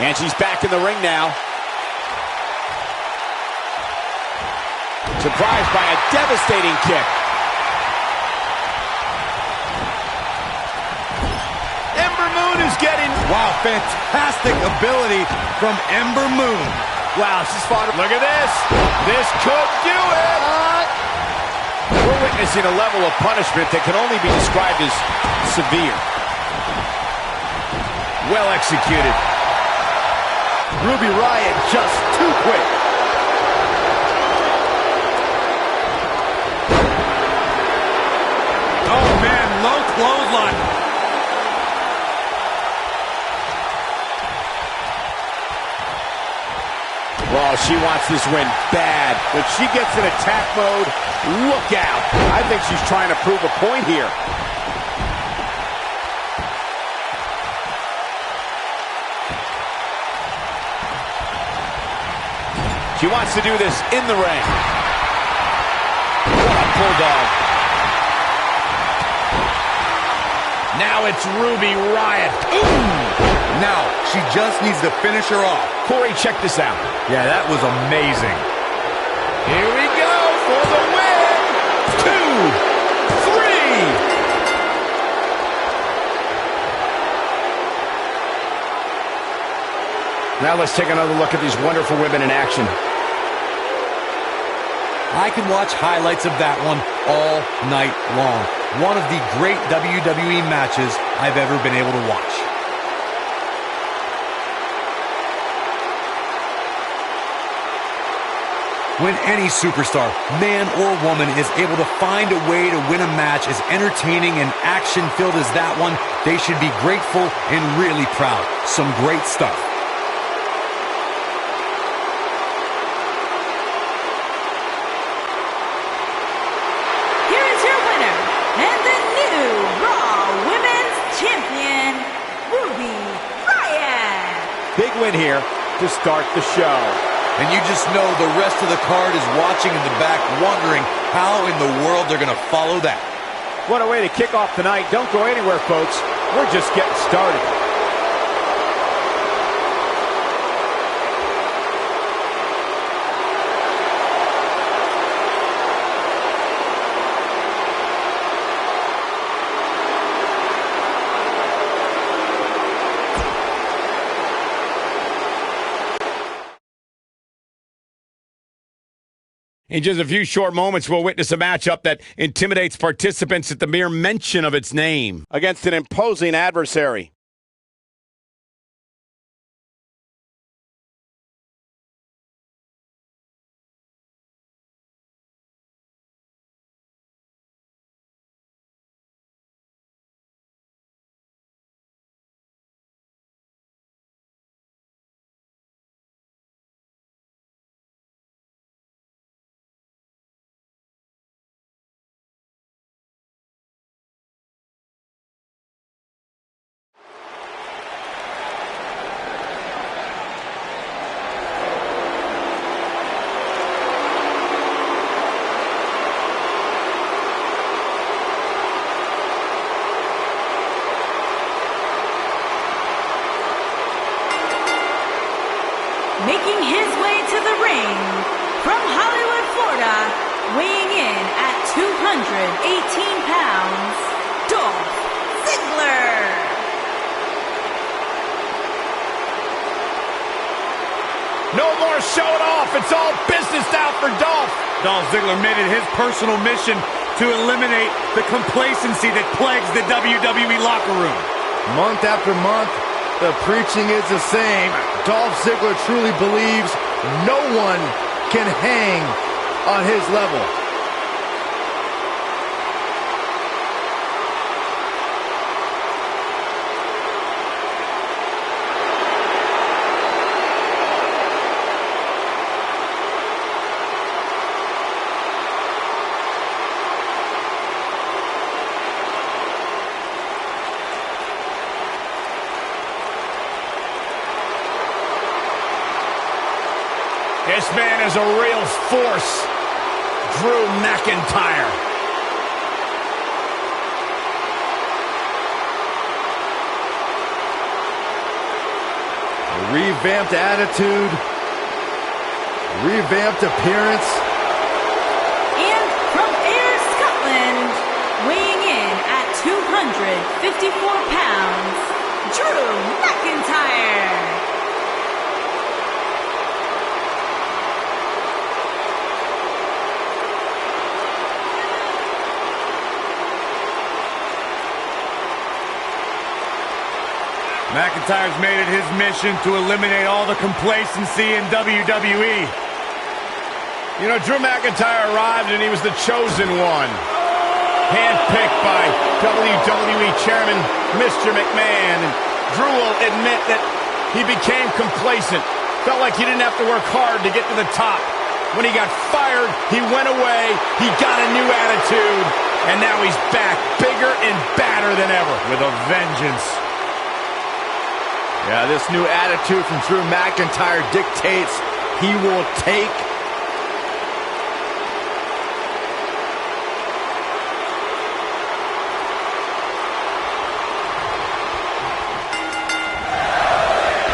And she's back in the ring now. Surprised by a devastating kick. Ember Moon is getting... Wow, fantastic ability from Ember Moon. Wow, she's fought... Look at this. This could do it. We're witnessing a level of punishment that can only be described as severe. Well executed. Ruby Riott just too quick. Oh, man, low clothesline. Well, she wants this win bad. When she gets in attack mode, look out. I think she's trying to prove a point here. She wants to do this in the ring. What a bulldog. Now it's Ruby Riott. Ooh! Now, she just needs to finish her off. Corey, check this out. Yeah, that was amazing. Here we go for the win. Now let's take another look at these wonderful women in action. I can watch highlights of that one all night long. One of the great WWE matches I've ever been able to watch. When any superstar, man or woman, is able to find a way to win a match as entertaining and action-filled as that one, they should be grateful and really proud. Some great stuff. Big win here to start the show. And you just know the rest of the card is watching in the back, wondering how in the world they're going to follow that. What a way to kick off the night. Don't go anywhere, folks. We're just getting started. In just a few short moments, we'll witness a matchup that intimidates participants at the mere mention of its name. Against an imposing adversary. Making his way to the ring from Hollywood, Florida, weighing in at 218 pounds, Dolph Ziggler. No more showing off. It's all business now for Dolph. Dolph Ziggler made it his personal mission to eliminate the complacency that plagues the WWE locker room. Month after month, the preaching is the same. Dolph Ziggler truly believes no one can hang on his level. This man is a real force. Drew McIntyre. A revamped attitude, revamped appearance. And from Ayr, Scotland, weighing in at 254 pounds, Drew McIntyre. McIntyre's made it his mission to eliminate all the complacency in WWE. You know, Drew McIntyre arrived and he was the chosen one. Handpicked by WWE Chairman Mr. McMahon. And Drew will admit that he became complacent. Felt like he didn't have to work hard to get to the top. When he got fired, he went away, he got a new attitude, and now he's back, bigger and badder than ever. With a vengeance. Yeah, this new attitude from Drew McIntyre dictates he will take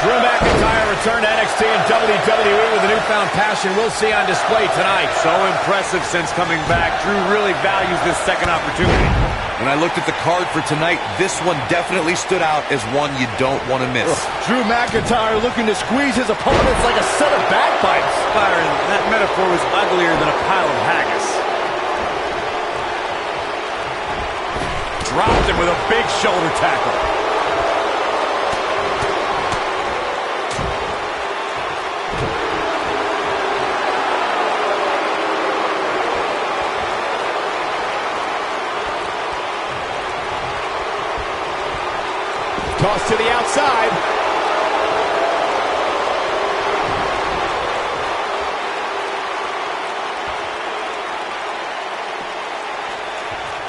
Drew McIntyre returned to NXT and WWE with a newfound passion we'll see on display tonight. So impressive since coming back. Drew really values this second opportunity. When I looked at the card for tonight, this one definitely stood out as one you don't want to miss. Drew McIntyre looking to squeeze his opponents like a set of bagpipes. Byron, that metaphor was uglier than a pile of haggis. Dropped him with a big shoulder tackle. Toss to the outside.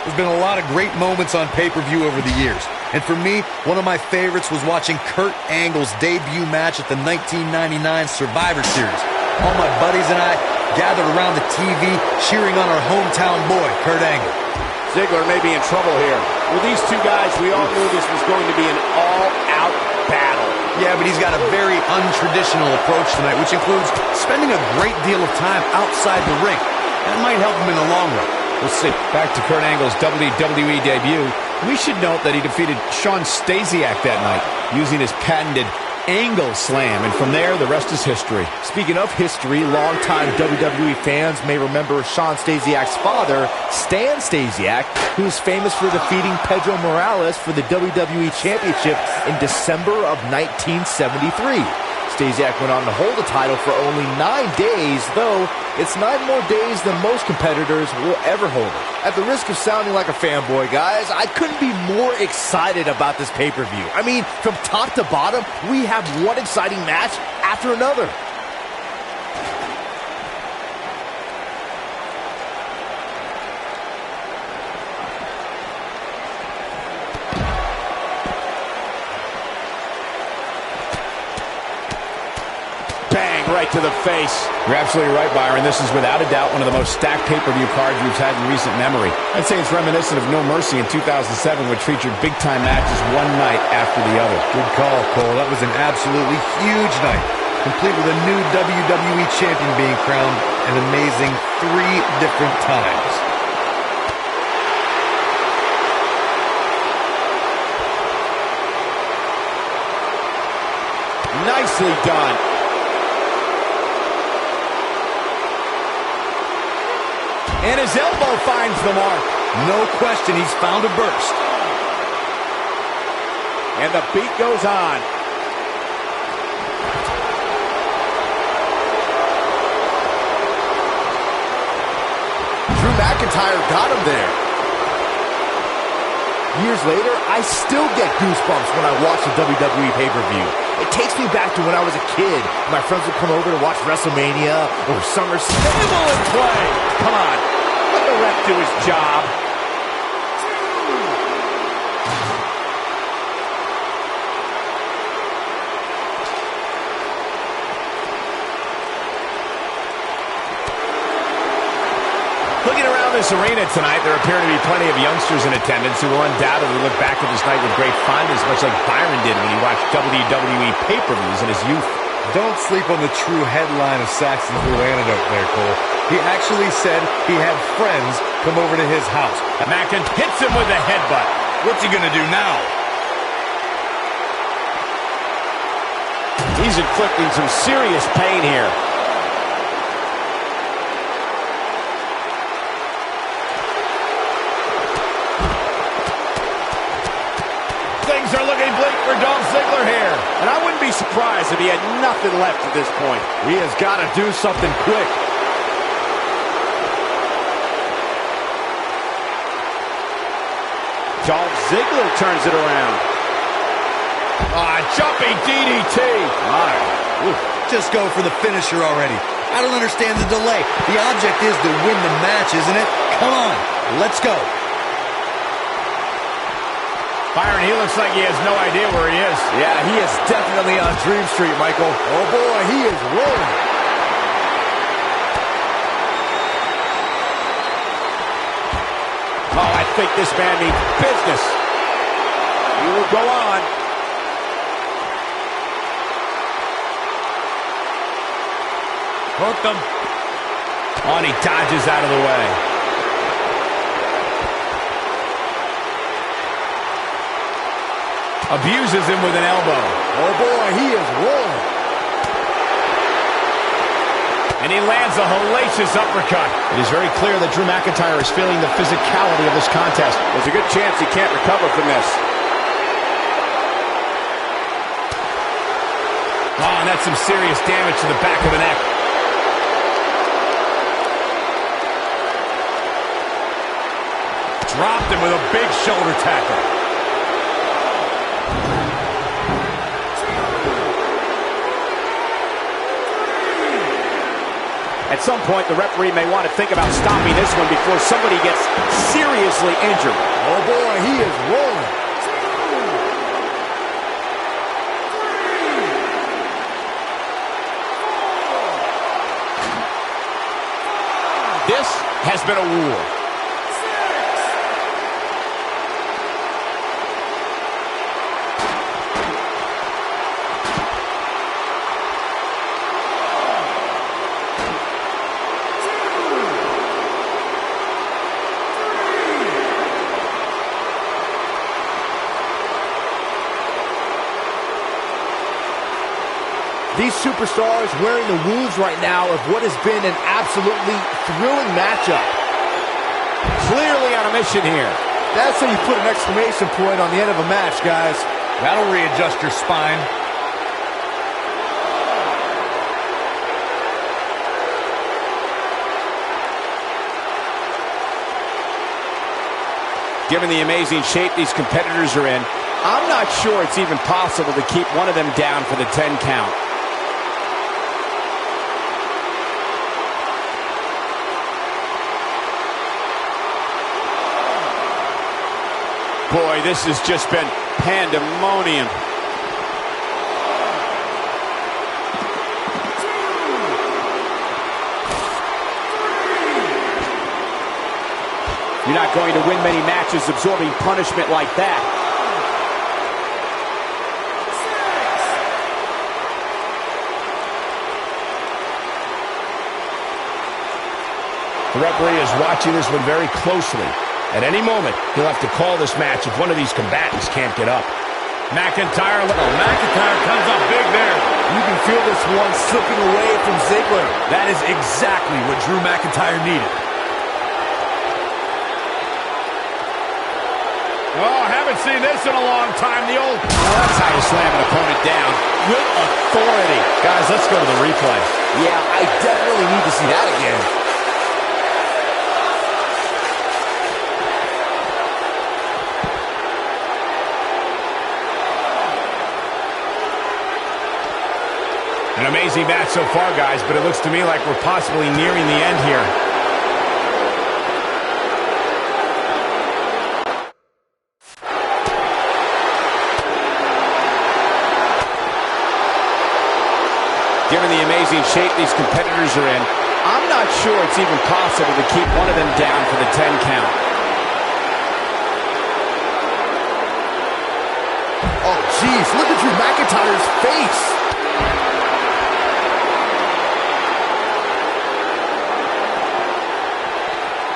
There's been a lot of great moments on pay-per-view over the years. And for me, one of my favorites was watching Kurt Angle's debut match at the 1999 Survivor Series. All my buddies and I gathered around the TV cheering on our hometown boy, Kurt Angle. Ziggler may be in trouble here. With these two guys, we all knew this was going to be an all-out battle. Yeah, but he's got a very untraditional approach tonight, which includes spending a great deal of time outside the ring. That might help him in the long run. We'll see. Back to Kurt Angle's WWE debut. We should note that he defeated Shawn Stasiak that night using his patented Angle Slam, and from there, the rest is history. Speaking of history, longtime WWE fans may remember Shawn Stasiak's father, Stan Stasiak, who is famous for defeating Pedro Morales for the WWE Championship in December of 1973. Stasiak went on to hold the title for only 9 days, though it's 9 more days than most competitors will ever hold it. At the risk of sounding like a fanboy, guys, I couldn't be more excited about this pay-per-view. I mean, from top to bottom, we have one exciting match after another. Right to the face. You're absolutely right, Byron. This is without a doubt one of the most stacked pay-per-view cards we've had in recent memory. I'd say it's reminiscent of No Mercy in 2007, which featured big-time matches one night after the other. Good call, Cole. That was an absolutely huge night, complete with a new WWE champion being crowned an amazing 3 different times. Nicely done. And his elbow finds the mark. No question, he's found a burst. And the beat goes on. Drew McIntyre got him there. Years later, I still get goosebumps when I watch the WWE pay-per-view. It takes me back to when I was a kid. My friends would come over to watch WrestleMania or SummerSlam. Table in play. Come on. Let the ref do his job. Looking around this arena tonight, there appear to be plenty of youngsters in attendance who will undoubtedly look back at this night with great fondness, much like Byron did when he watched WWE pay-per-views in his youth. Don't sleep on the true headline of Saxton's little anecdote there, Cole. He actually said he had friends come over to his house. Mackin hits him with a headbutt. What's he gonna do now? He's inflicting some serious pain here. Things are looking bleak for Dolph Ziggler here. And I wouldn't be surprised if he had nothing left at this point. He has got to do something quick. Dolph Ziggler turns it around. Jumping DDT. Just go for the finisher already. I don't understand the delay. The object is to win the match, isn't it? Come on, let's go. Byron, he looks like he has no idea where he is. Yeah, he is definitely on Dream Street, Michael. Oh boy, he is rolling. Oh, I think this man means business. He will go on. Hooked him. Oh, and he dodges out of the way. Abuses him with an elbow. Oh boy, he is rolling. And he lands a hellacious uppercut. It is very clear that Drew McIntyre is feeling the physicality of this contest. There's a good chance he can't recover from this. Oh, and that's some serious damage to the back of the neck. Dropped him with a big shoulder tackle. At some point, the referee may want to think about stopping this one before somebody gets seriously injured. Oh boy, he is rolling. This has been a war. These superstars wearing the wounds right now of what has been an absolutely thrilling matchup. Clearly on a mission here. That's how you put an exclamation point on the end of a match, guys. That'll readjust your spine. Given the amazing shape these competitors are in, I'm not sure it's even possible to keep one of them down for the 10 count. Boy, this has just been pandemonium. You're not going to win many matches absorbing punishment like that. The referee is watching this one very closely. At any moment, he'll have to call this match if one of these combatants can't get up. McIntyre comes up big there. You can feel this one slipping away from Ziggler. That is exactly what Drew McIntyre needed. Oh, haven't seen this in a long time. The old... that's how you slam an opponent down. With authority. Guys, let's go to the replay. Yeah, I definitely need to see that again. An amazing match so far, guys, but it looks to me like we're possibly nearing the end here. Given the amazing shape these competitors are in, I'm not sure it's even possible to keep one of them down for the 10 count. Oh, jeez, look at Drew McIntyre's face.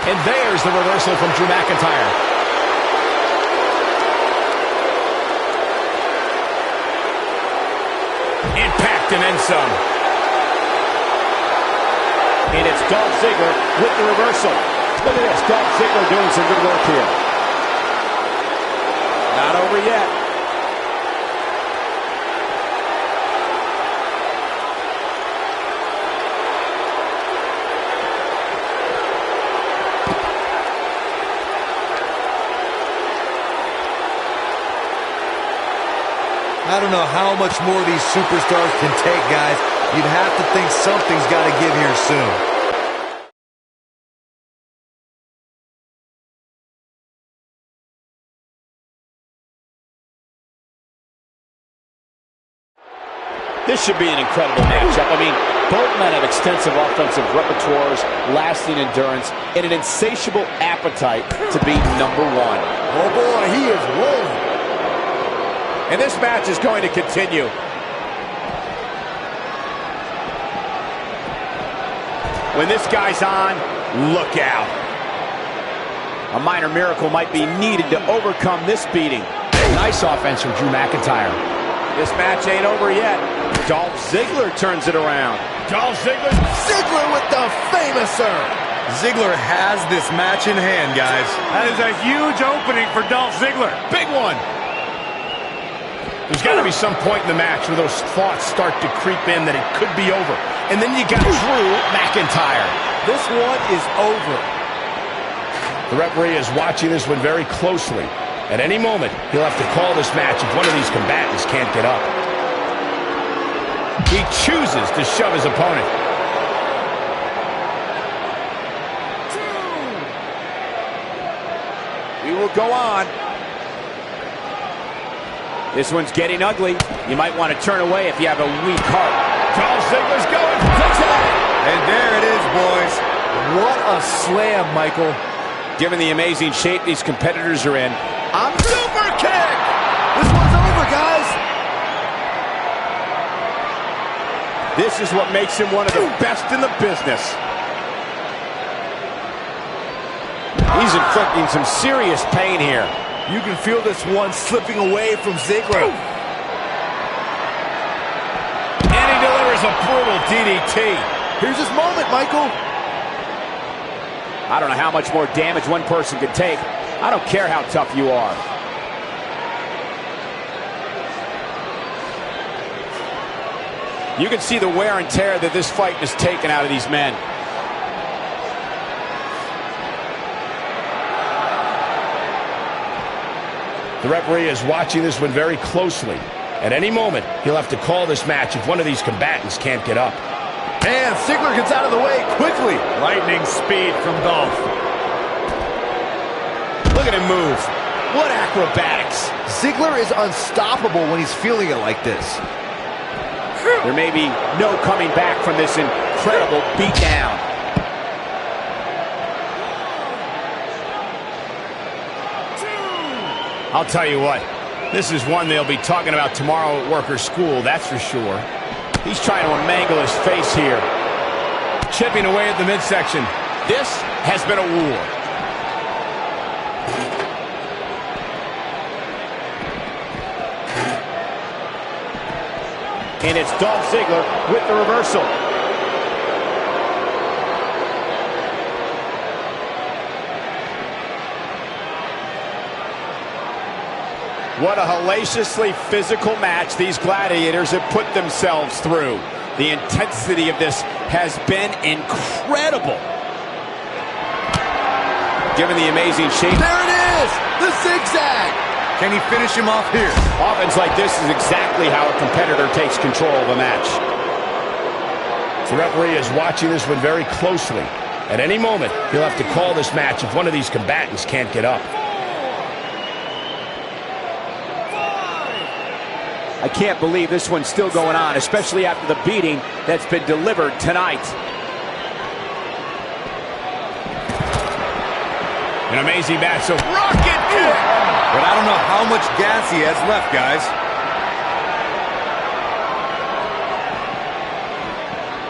And there's the reversal from Drew McIntyre. Impact and then some. And it's Dolph Ziggler with the reversal. Look at this, Dolph Ziggler doing some good work here. Not over yet. I don't know how much more these superstars can take, guys. You'd have to think something's got to give here soon. This should be an incredible matchup. I mean, both men have extensive offensive repertoires, lasting endurance, and an insatiable appetite to be number one. Oh boy, he is rolling. And this match is going to continue. When this guy's on, look out. A minor miracle might be needed to overcome this beating. Nice offense from Drew McIntyre. This match ain't over yet. Dolph Ziggler turns it around. Dolph Ziggler. Ziggler with the famouser. Ziggler has this match in hand, guys. That is a huge opening for Dolph Ziggler. Big one. There's got to be some point in the match where those thoughts start to creep in that it could be over. And then you got Drew McIntyre. This one is over. The referee is watching this one very closely. At any moment, he'll have to call this match if one of these combatants can't get up. He chooses to shove his opponent. We will go on. This one's getting ugly. You might want to turn away if you have a weak heart. Dolph Ziggler's going. And there it is, boys. What a slam, Michael. Given the amazing shape these competitors are in, I'm super kick. This one's over, guys. this is what makes him one of the best in the business. He's inflicting some serious pain here. You can feel this one slipping away from Ziggler. And he delivers a brutal DDT. Here's his moment, Michael. I don't know how much more damage one person could take. I don't care how tough you are. You can see the wear and tear that this fight has taken out of these men. The referee is watching this one very closely. At any moment, he'll have to call this match if one of these combatants can't get up. And Ziggler gets out of the way quickly. Lightning speed from Dolph. Look at him move. What acrobatics. Ziggler is unstoppable when he's feeling it like this. There may be no coming back from this incredible beatdown. I'll tell you what, this is one they'll be talking about tomorrow at work or school, that's for sure. He's trying to mangle his face here. Chipping away at the midsection. This has been a war. And it's Dolph Ziggler with the reversal. What a hellaciously physical match these gladiators have put themselves through. The intensity of this has been incredible. Given the amazing shape. There it is! The zigzag! Can he finish him off here? Offense like this is exactly how a competitor takes control of a match. The referee is watching this one very closely. At any moment, he'll have to call this match if one of these combatants can't get up. I can't believe this one's still going on, especially after the beating that's been delivered tonight. An amazing match, so rocket kick! But I don't know how much gas he has left, guys.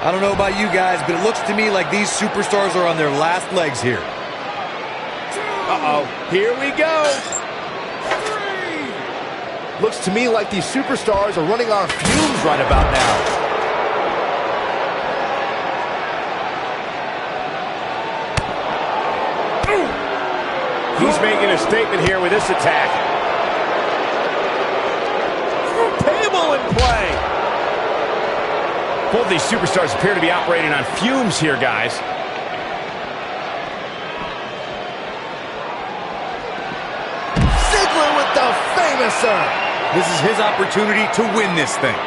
I don't know about you guys, but it looks to me like these superstars are on their last legs here. Uh-oh, here we go. Looks to me like these superstars are running on fumes right about now. He's making a statement here with this attack. Table in play. Both these superstars appear to be operating on fumes here, guys. Ziggler with the famouser. This is his opportunity to win this thing.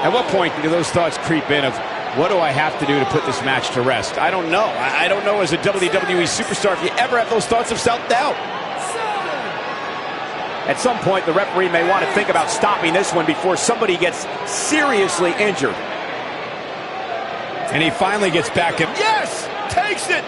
At what point do those thoughts creep in of, what do I have to do to put this match to rest? I don't know. I don't know as a WWE superstar if you ever have those thoughts of self-doubt. At some point, the referee may want to think about stopping this one before somebody gets seriously injured. And he finally gets back and yes! Takes it!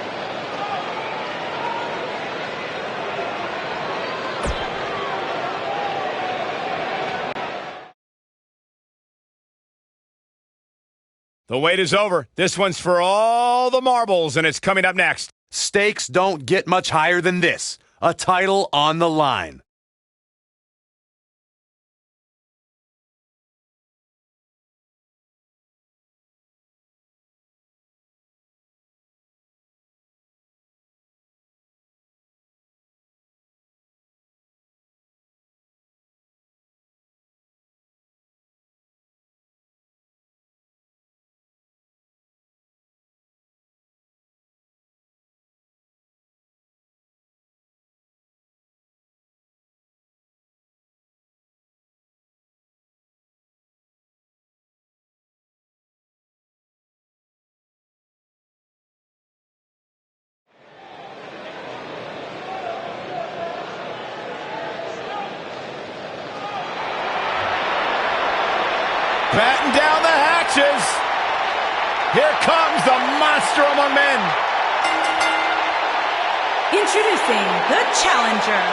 The wait is over. This one's for all the marbles, and it's coming up next. Stakes don't get much higher than this. A title on the line. Batten down the hatches. Here comes the monster among men. Introducing the challenger,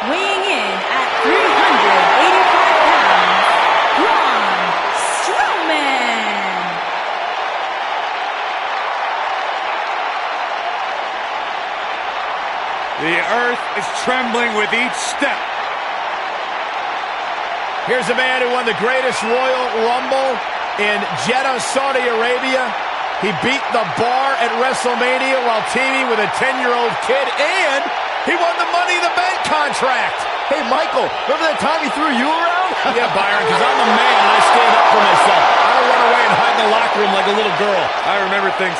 weighing in at 385 pounds, Braun Strowman. The earth is trembling with each step. Here's a man who won the greatest Royal Rumble in Jeddah, Saudi Arabia. He beat the Bar at WrestleMania while teaming with a 10-year-old kid, and he won the Money in the Bank contract. Hey, Michael, remember that time he threw you around? Yeah, Byron, because I'm a man and I stand up for myself. I don't run away and hide in the locker room like a little girl. I remember things.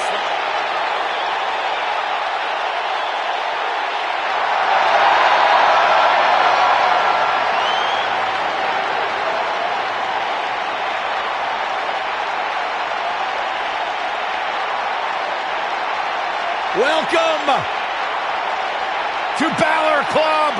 Welcome to Balor Club.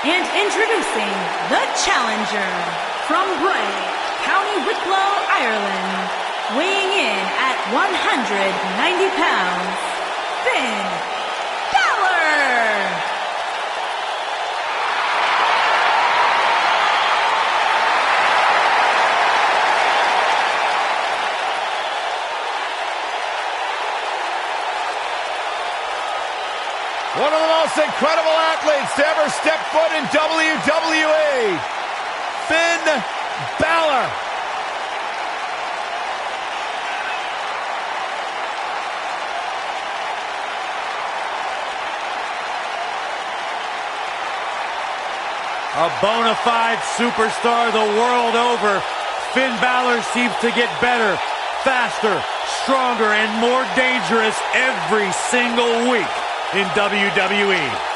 And introducing the challenger from Bray, County Wicklow, Ireland, weighing in at 190 pounds, Finn Balor. One of the most incredible athletes to ever step foot in WWE, Finn Balor. A bona fide superstar the world over, Finn Balor seems to get better, faster, stronger, and more dangerous every single week in WWE.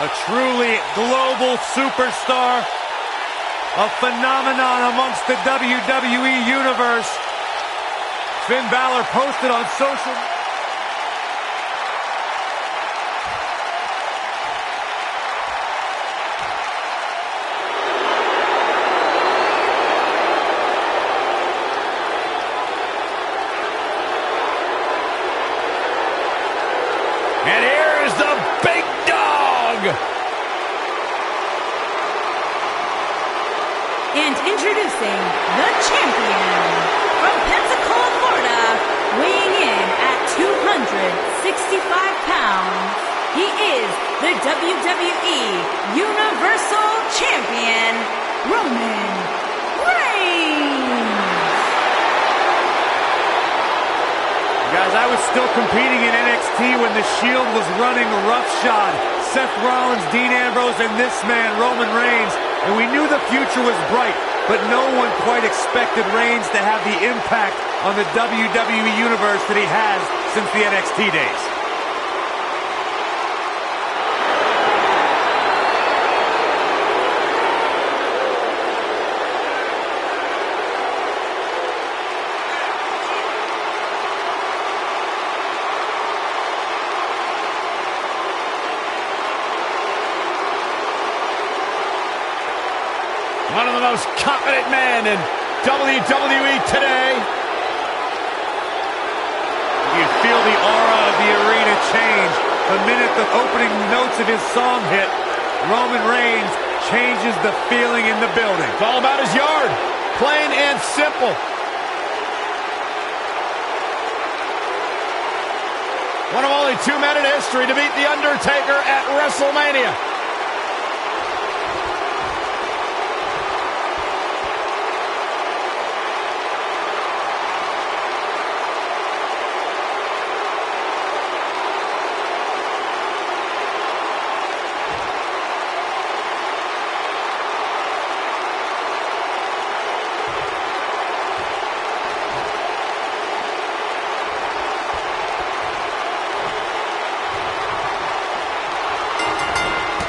A truly global superstar, a phenomenon amongst the WWE Universe. Finn Balor posted on social. And here's the big dog. And introducing the champion from Pensacola, Florida, weighing in at 265 pounds. He is the WWE Universal Champion, Roman Reigns. Guys, I was still competing in NXT when the Shield was running roughshod. Seth Rollins, Dean Ambrose, and this man, Roman Reigns. And we knew the future was bright. but no one quite expected Reigns to have the impact on the WWE Universe that he has since the NXT days. One of the most confident men in WWE today. You feel the aura of the arena change the minute the opening notes of his song hit. Roman Reigns changes the feeling in the building. It's all about his yard. Plain and simple. One of only 2 men in history to beat The Undertaker at WrestleMania.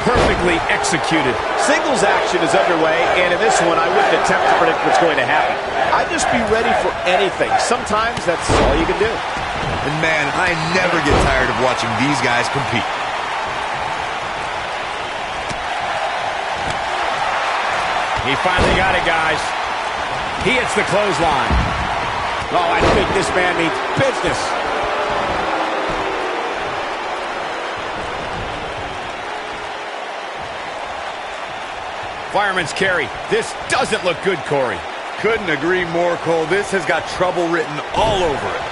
Perfectly executed. Singles action is underway, and in this one, I wouldn't attempt to predict what's going to happen. I'd just be ready for anything. Sometimes that's all you can do. And man, I never get tired of watching these guys compete. He finally got it, guys. He hits the clothesline. Oh, I think this man means business. Fireman's carry. This doesn't look good, Corey. Couldn't agree more, Cole. This has got trouble written all over it.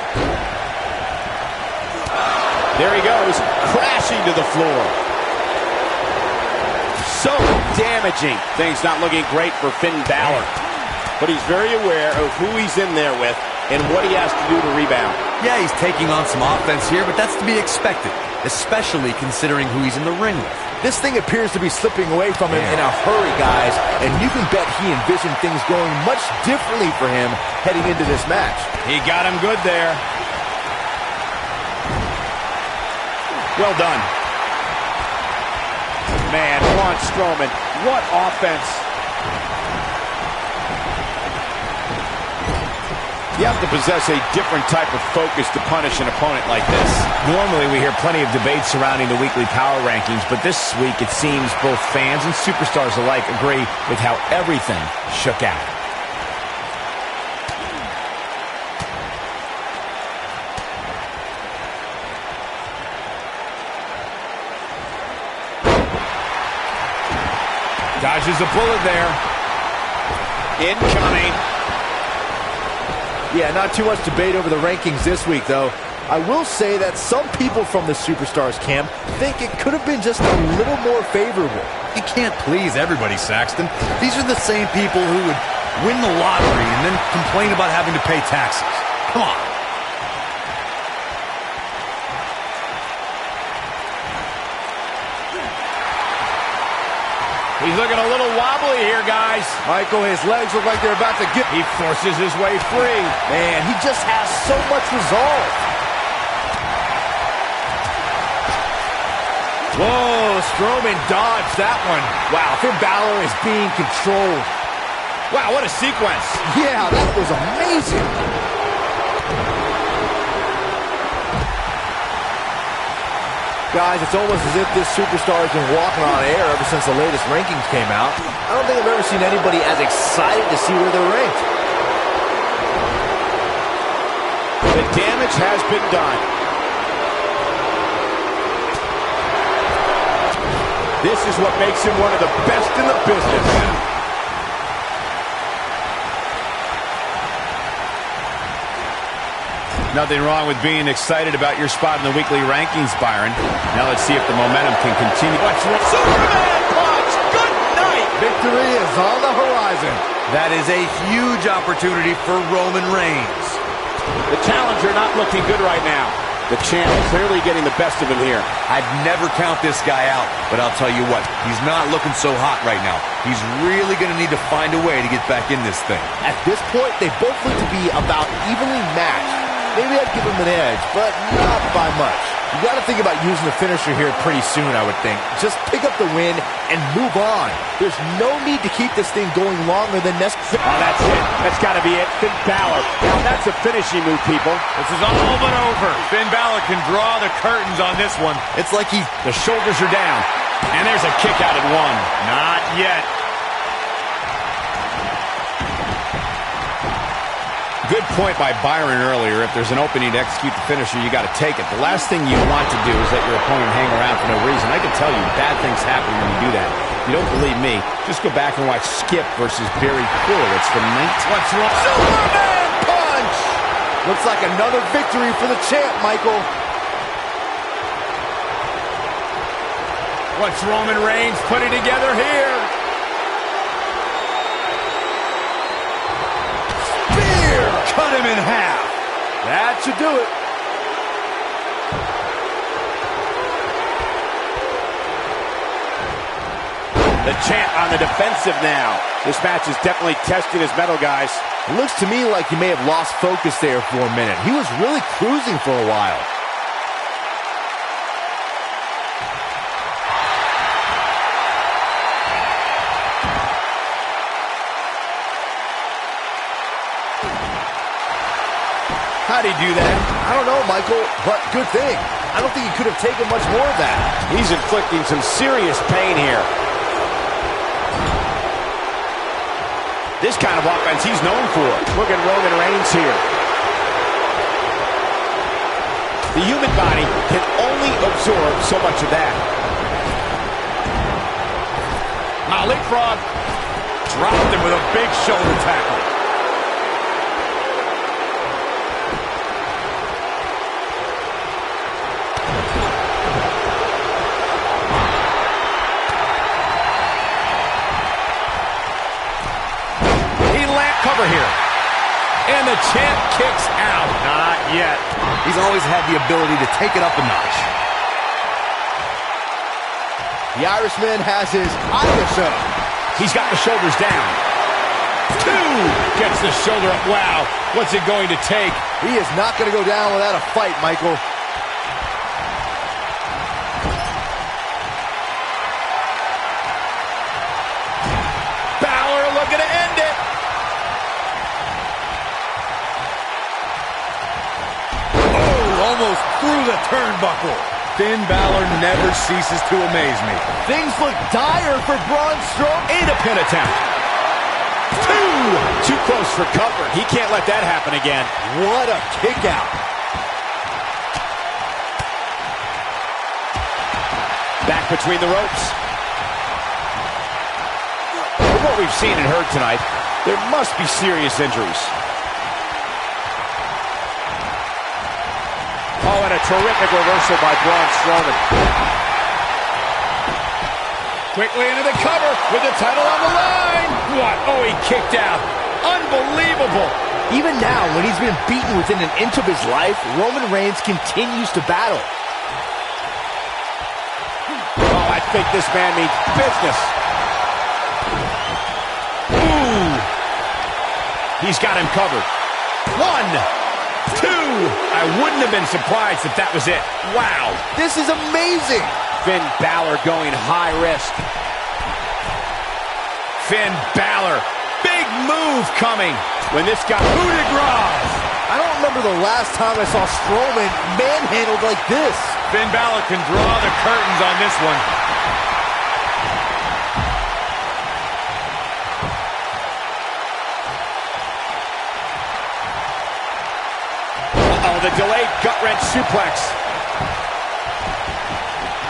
There he goes, crashing to the floor. So damaging. Things not looking great for Finn Balor. But he's very aware of who he's in there with and what he has to do to rebound. Yeah, he's taking on some offense here, but that's to be expected, especially considering who he's in the ring with. This thing appears to be slipping away from him in a hurry, guys, and you can bet he envisioned things going much differently for him heading into this match. He got him good there. Well done. Man, Braun Strowman, what offense. You have to possess a different type of focus to punish an opponent like this. Normally, we hear plenty of debate surrounding the weekly power rankings, but this week it seems both fans and superstars alike agree with how everything shook out. Dodges a bullet there. Incoming. Yeah, not too much debate over the rankings this week, though. I will say that some people from the Superstars camp think it could have been just a little more favorable. You can't please everybody, Saxton. These are the same people who would win the lottery and then complain about having to pay taxes. Come on. He's looking a little wobbly here, guys. Michael, his legs look like they're about to get... He forces his way free. Man, he just has so much resolve. Whoa, Strowman dodged that one. Wow, Finn Balor is being controlled. Wow, what a sequence. Yeah, that was amazing. Guys, it's almost as if this superstar has been walking on air ever since the latest rankings came out. I don't think I've ever seen anybody as excited to see where they're ranked. The damage has been done. This is what makes him one of the best in the business. Nothing wrong with being excited about your spot in the weekly rankings, Byron. Now let's see if the momentum can continue. Superman punch! Good night! Victory is on the horizon. That is a huge opportunity for Roman Reigns. The challenger not looking good right now. The champ clearly getting the best of him here. I'd never count this guy out, but I'll tell you what, he's not looking so hot right now. He's really going to need to find a way to get back in this thing. At this point, they both look to be about evenly matched. Maybe I'd give him an edge, but not by much. You got to think about using the finisher here pretty soon, I would think. Just pick up the win and move on. There's no need to keep this thing going longer than necessary. Oh, that's it. That's got to be it. Finn Balor. Now, that's a finishing move, people. This is all but over. Finn Balor can draw the curtains on this one. It's like the shoulders are down. And there's a kick out at one. Not yet. Good point by Byron earlier. If there's an opening to execute the finisher, you got to take it. The last thing you want to do is let your opponent hang around for no reason. I can tell you, bad things happen when you do that. If you don't believe me, just go back and watch Skip versus Barry Horowitz from 19... What's wrong? Superman punch! Looks like another victory for the champ, Michael. What's Roman Reigns putting together here? Cut him in half. That should do it. The champ on the defensive now. This match is definitely testing his mettle, guys. It looks to me like he may have lost focus there for a minute. He was really cruising for a while. How'd he do that? I don't know, Michael, but good thing. I don't think he could have taken much more of that. He's inflicting some serious pain here. This kind of offense he's known for. Look at Roman Reigns here. The human body can only absorb so much of that. Leapfrog. Dropped him with a big shoulder tackle. Here. And the champ kicks out. Not yet. He's always had the ability to take it up a notch. The Irishman has his Irish up. He's got the shoulders down. 2 gets the shoulder up. Wow. What's it going to take? He is not going to go down without a fight, Michael. Balor looking to end it. Almost through the turnbuckle. Finn Balor never ceases to amaze me. Things look dire for Braun Strowman. And a pin attempt. 2. Too close for cover. He can't let that happen again. What a kick out. Back between the ropes. From what we've seen and heard tonight, there must be serious injuries. Oh, and a terrific reversal by Braun Strowman. Quickly into the cover with the title on the line. What? Oh, he kicked out. Unbelievable. Even now, when he's been beaten within an inch of his life, Roman Reigns continues to battle. Oh, I think this man means business. Ooh. He's got him covered. 1, 2. I wouldn't have been surprised if that was it. Wow. This is amazing. Finn Balor going high risk. Finn Balor. Big move coming. When this guy... Coup de grace. I don't remember the last time I saw Strowman manhandled like this. Finn Balor can draw the curtains on this one. The delayed gut-wrench suplex.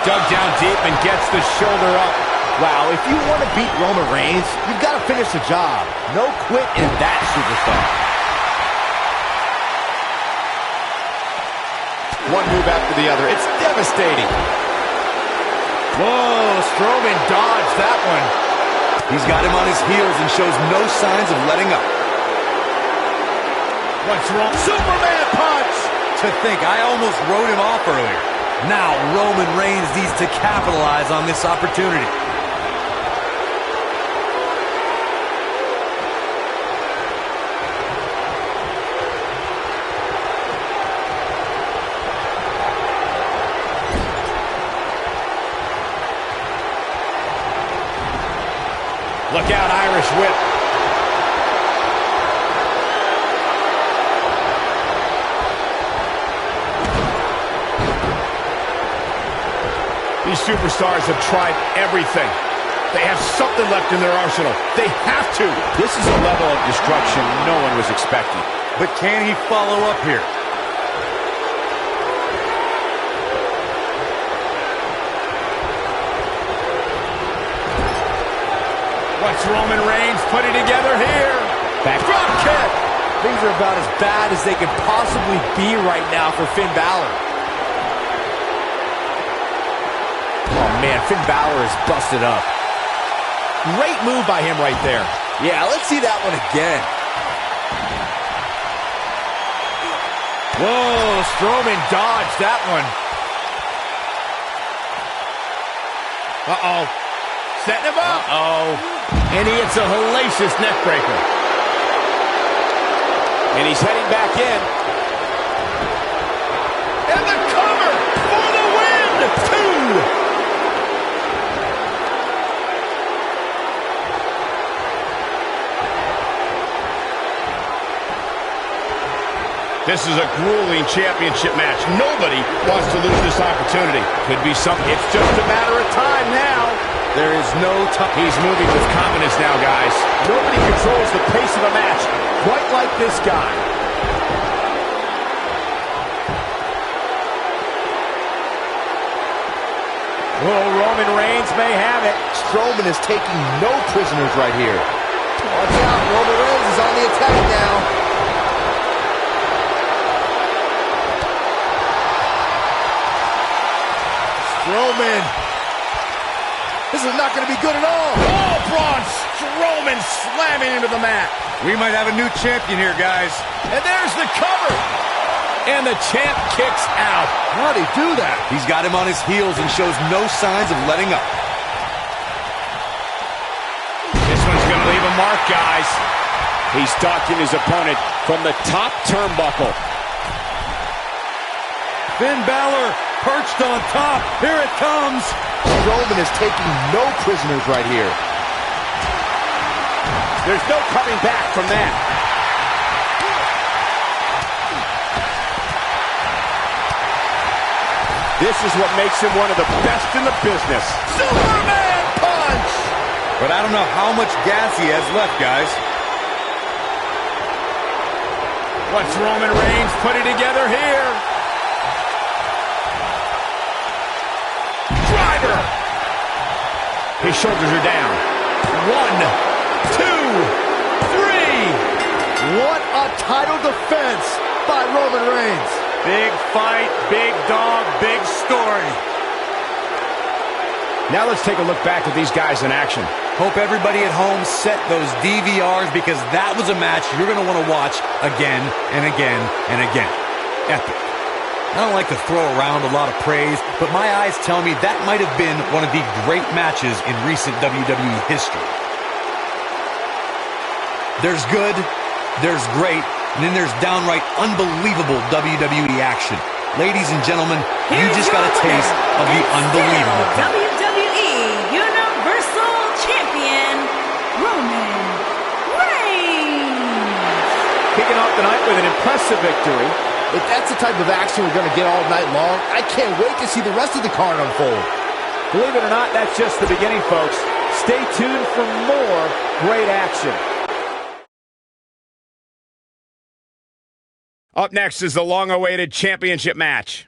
Dug down deep and gets the shoulder up. Wow, if you want to beat Roman Reigns, you've got to finish the job. No quit in that superstar. One move after the other. It's devastating. Whoa, Strowman dodged that one. He's got him on his heels and shows no signs of letting up. What's wrong? Superman punch! To think, I almost wrote him off earlier. Now Roman Reigns needs to capitalize on this opportunity. Look out, Irish whip. These superstars have tried everything. They have something left in their arsenal. They have to. This is a level of destruction no one was expecting. But can he follow up here? What's Roman Reigns putting together here? Back drop kick. Things are about as bad as they could possibly be right now for Finn Balor. Oh, man, Finn Balor is busted up. Great move by him right there. Yeah, let's see that one again. Whoa, Strowman dodged that one. Uh-oh. Setting him up. Uh-oh. And he hits a hellacious neckbreaker. And he's heading back in. And the cover for the win! 2. This is a grueling championship match. Nobody wants to lose this opportunity. Could be something. It's just a matter of time now. There is no time. He's moving with confidence now, guys. Nobody controls the pace of a match quite like this guy. Oh, Roman Reigns may have it. Strowman is taking no prisoners right here. Watch out, Roman Reigns is on the attack now. Strowman. This is not going to be good at all. Oh, Braun Strowman slamming into the mat. We might have a new champion here, guys. And there's the cover. And the champ kicks out. How'd he do that? He's got him on his heels and shows no signs of letting up. This one's going to leave a mark, guys. He's stalking his opponent from the top turnbuckle. Finn Balor perched on top. Here it comes. Strowman is taking no prisoners right here. There's no coming back from that. This is what makes him one of the best in the business. Superman punch! But I don't know how much gas he has left, guys. What's Roman Reigns putting together here? Driver! His shoulders are down. 1, 2, 3. What a title defense by Roman Reigns. Big fight, big dog, big story. Now let's take a look back at these guys in action. Hope everybody at home set those DVRs because that was a match you're going to want to watch again and again and again. Epic. I don't like to throw around a lot of praise, but my eyes tell me that might have been one of the great matches in recent WWE history. There's good, there's great, and then there's downright unbelievable WWE action. Ladies and gentlemen, you just got a taste of the unbelievable. WWE Universal Champion, Roman Reigns. Kicking off the night with an impressive victory. If that's the type of action we're going to get all night long, I can't wait to see the rest of the card unfold. Believe it or not, that's just the beginning, folks. Stay tuned for more great action. Up next is the long-awaited championship match.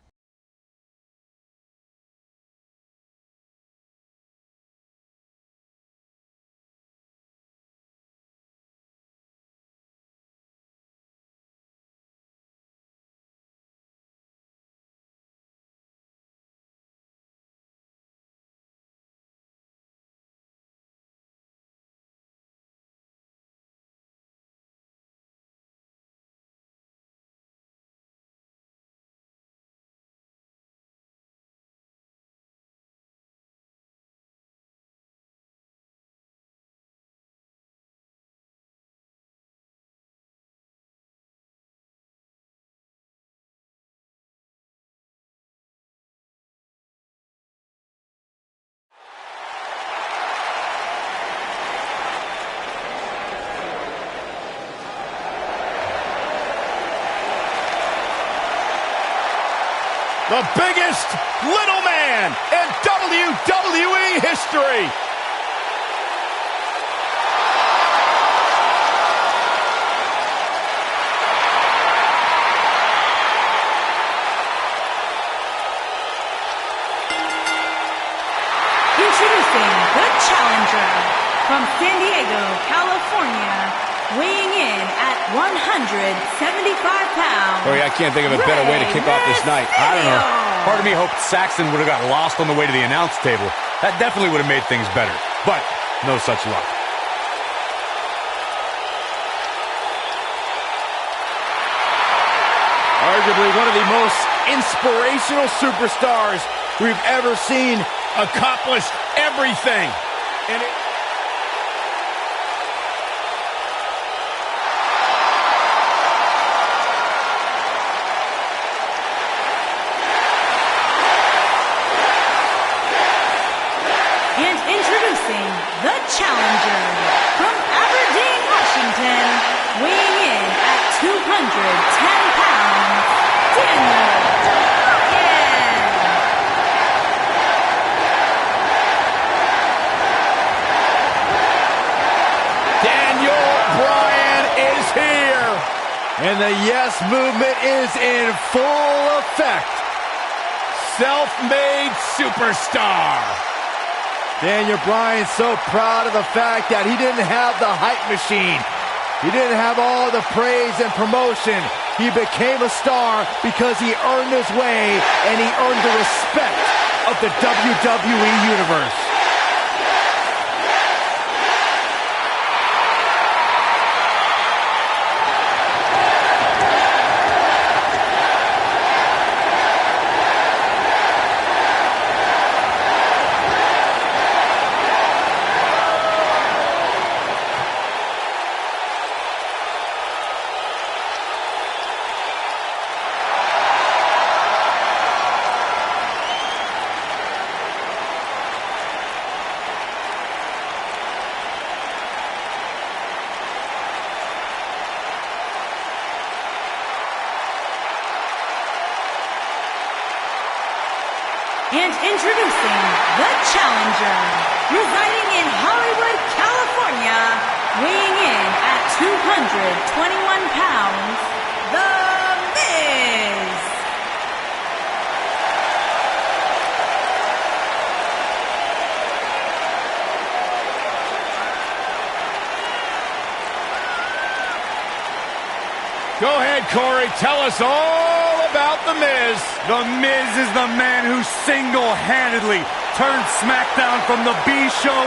The biggest little man in WWE history. Introducing the challenger from San Diego, California, weighing in at 175 pounds. Oh, yeah, I can't think of a better way to kick off this night. I don't know. Part of me hoped Saxton would have got lost on the way to the announce table. That definitely would have made things better. But no such luck. Arguably one of the most inspirational superstars we've ever seen. Accomplished everything. And it... Introducing the challenger from Aberdeen, Washington, weighing in at 210 pounds, Daniel Bryan. Daniel Bryan is here. And the yes movement is in full effect. Self-made superstar. Daniel Bryan so proud of the fact that he didn't have the hype machine. He didn't have all the praise and promotion. He became a star because he earned his way and he earned the respect of the WWE Universe. And introducing the challenger, residing in Hollywood, California, weighing in at 221 pounds, The Miz. Go ahead, Corey. Tell us all about The Miz. The Miz is the man who single-handedly turned SmackDown from the B show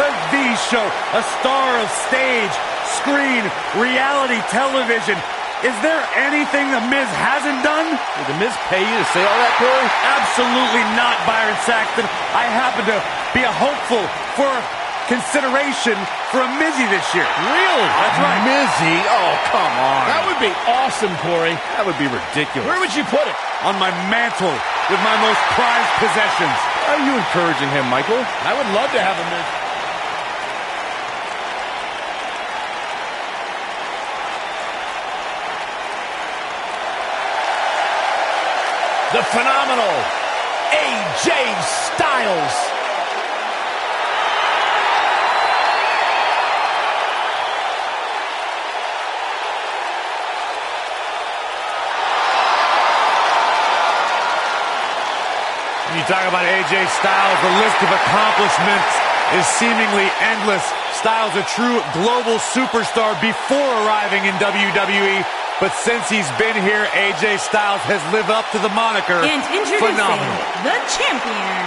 to the show. A star of stage, screen, reality television. Is there anything The Miz hasn't done? Did The Miz pay you to say all that, Corey? Absolutely not, Byron Saxton. I happen to be a hopeful for consideration for a Mizzy this year. Really? That's right. Mizzy? Oh, come on. That would be awesome, Corey. That would be ridiculous. Where would you put it? On my mantle with my most prized possessions. Are you encouraging him, Michael? I would love to have a Miz. The phenomenal AJ Styles. You talk about AJ Styles, the list of accomplishments is seemingly endless. Styles, a true global superstar before arriving in WWE, but since he's been here, AJ Styles has lived up to the moniker. And introducing phenomenal. the champion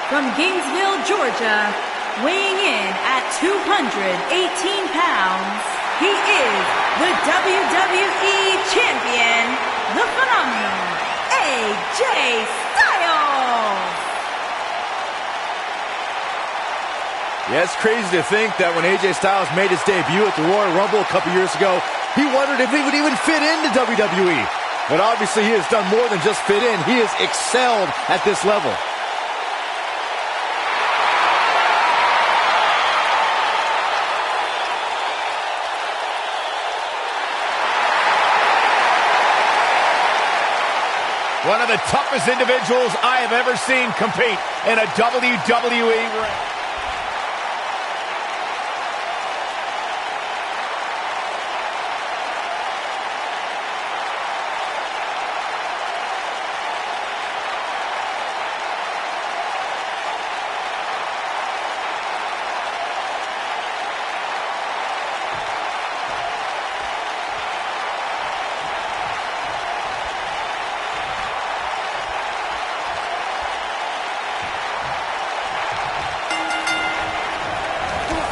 from Gainesville, Georgia, weighing in at 218 pounds, he is the WWE champion, the phenomenal AJ Styles. Yeah, it's crazy to think that when AJ Styles made his debut at the Royal Rumble a couple years ago, he wondered if he would even fit into WWE. But obviously he has done more than just fit in. He has excelled at this level. One of the toughest individuals I have ever seen compete in a WWE ring.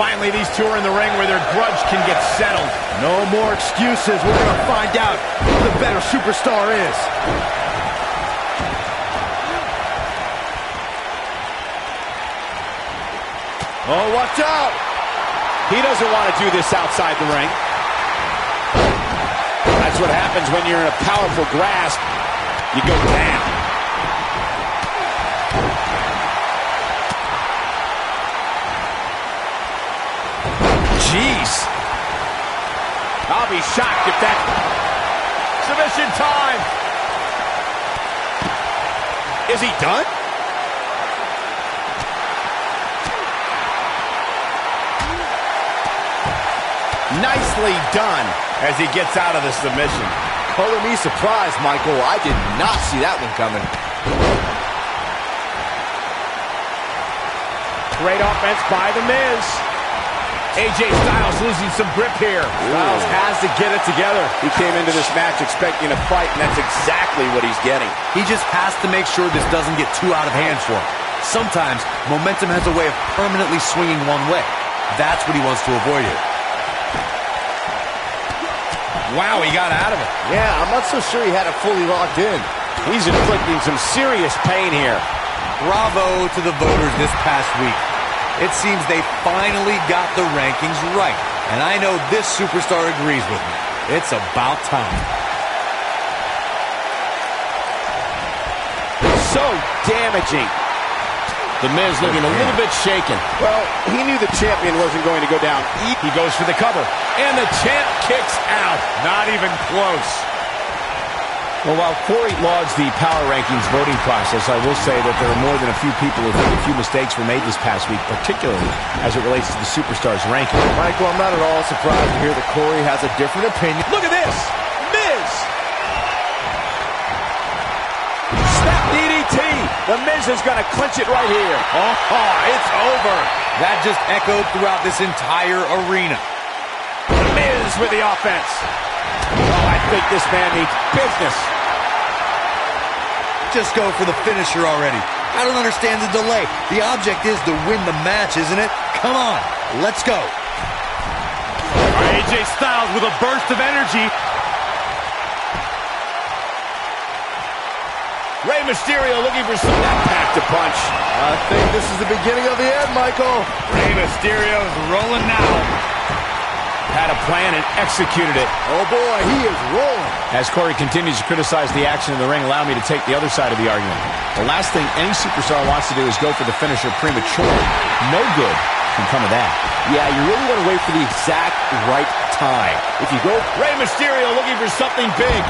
Finally, these two are in the ring where their grudge can get settled. No more excuses. We're going to find out who the better superstar is. Oh, watch out! He doesn't want to do this outside the ring. That's what happens when you're in a powerful grasp. You go down. Jeez. I'll be shocked if that... Submission time. Is he done? Nicely done as he gets out of the submission. Color me surprised, Michael. I did not see that one coming. Great offense by The Miz. AJ Styles losing some grip here. Styles has to get it together. He came into this match expecting a fight, and that's exactly what he's getting. He just has to make sure this doesn't get too out of hand for him. Sometimes, momentum has a way of permanently swinging one way. That's what he wants to avoid here. Wow, he got out of it. Yeah, I'm not so sure he had it fully locked in. He's inflicting some serious pain here. Bravo to the voters this past week. It seems they finally got the rankings right. And I know this superstar agrees with me. It's about time. So damaging. The Miz looking a little bit shaken. Well, he knew the champion wasn't going to go down. He goes for the cover. And the champ kicks out. Not even close. Well, while Corey lauds the power rankings voting process, I will say that there are more than a few people who think a few mistakes were made this past week, particularly as it relates to the Superstars ranking. Michael, I'm not at all surprised to hear that Corey has a different opinion. Look at this! Miz! Snap DDT! The Miz is going to clinch it right here. Oh, it's over. That just echoed throughout this entire arena. The Miz with the offense. Oh, I think this man needs business. Just go for the finisher already. I don't understand the delay. The object is to win the match, isn't it? Come on, let's go. AJ Styles with a burst of energy. Rey Mysterio looking for some pack to punch. I think this is the beginning of the end, Michael. Rey Mysterio's rolling now. Had a plan and executed it. Oh boy, he is rolling. As Corey continues to criticize the action in the ring, allow me to take the other side of the argument. The last thing any superstar wants to do is go for the finisher prematurely. No good can come of that. Yeah, you really want to wait for the exact right time. If you go... Rey Mysterio looking for something big.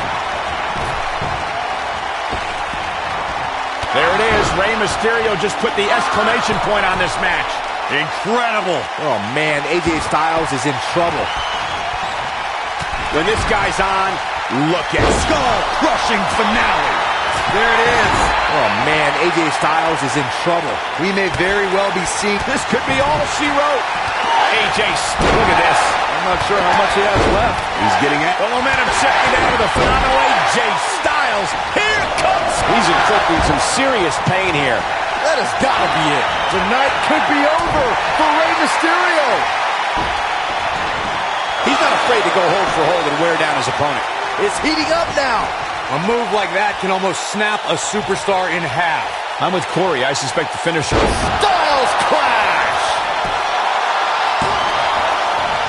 There it is. Rey Mysterio just put the exclamation point on this match. Incredible. Oh, man, AJ Styles is in trouble. When this guy's on, look at Skull-crushing finale. There it is. Oh, man, AJ Styles is in trouble. We may very well be seeing... This could be all she wrote. AJ, look at this. I'm not sure how much he has left. He's getting it. The momentum checking down to the phenomenal AJ Styles. Here it comes. He's inflicting some serious pain here. That has got to be it. Tonight could be over for Rey Mysterio. He's not afraid to go hold for hold and wear down his opponent. It's heating up now. A move like that can almost snap a superstar in half. I'm with Corey. I suspect the finisher. Styles Clash.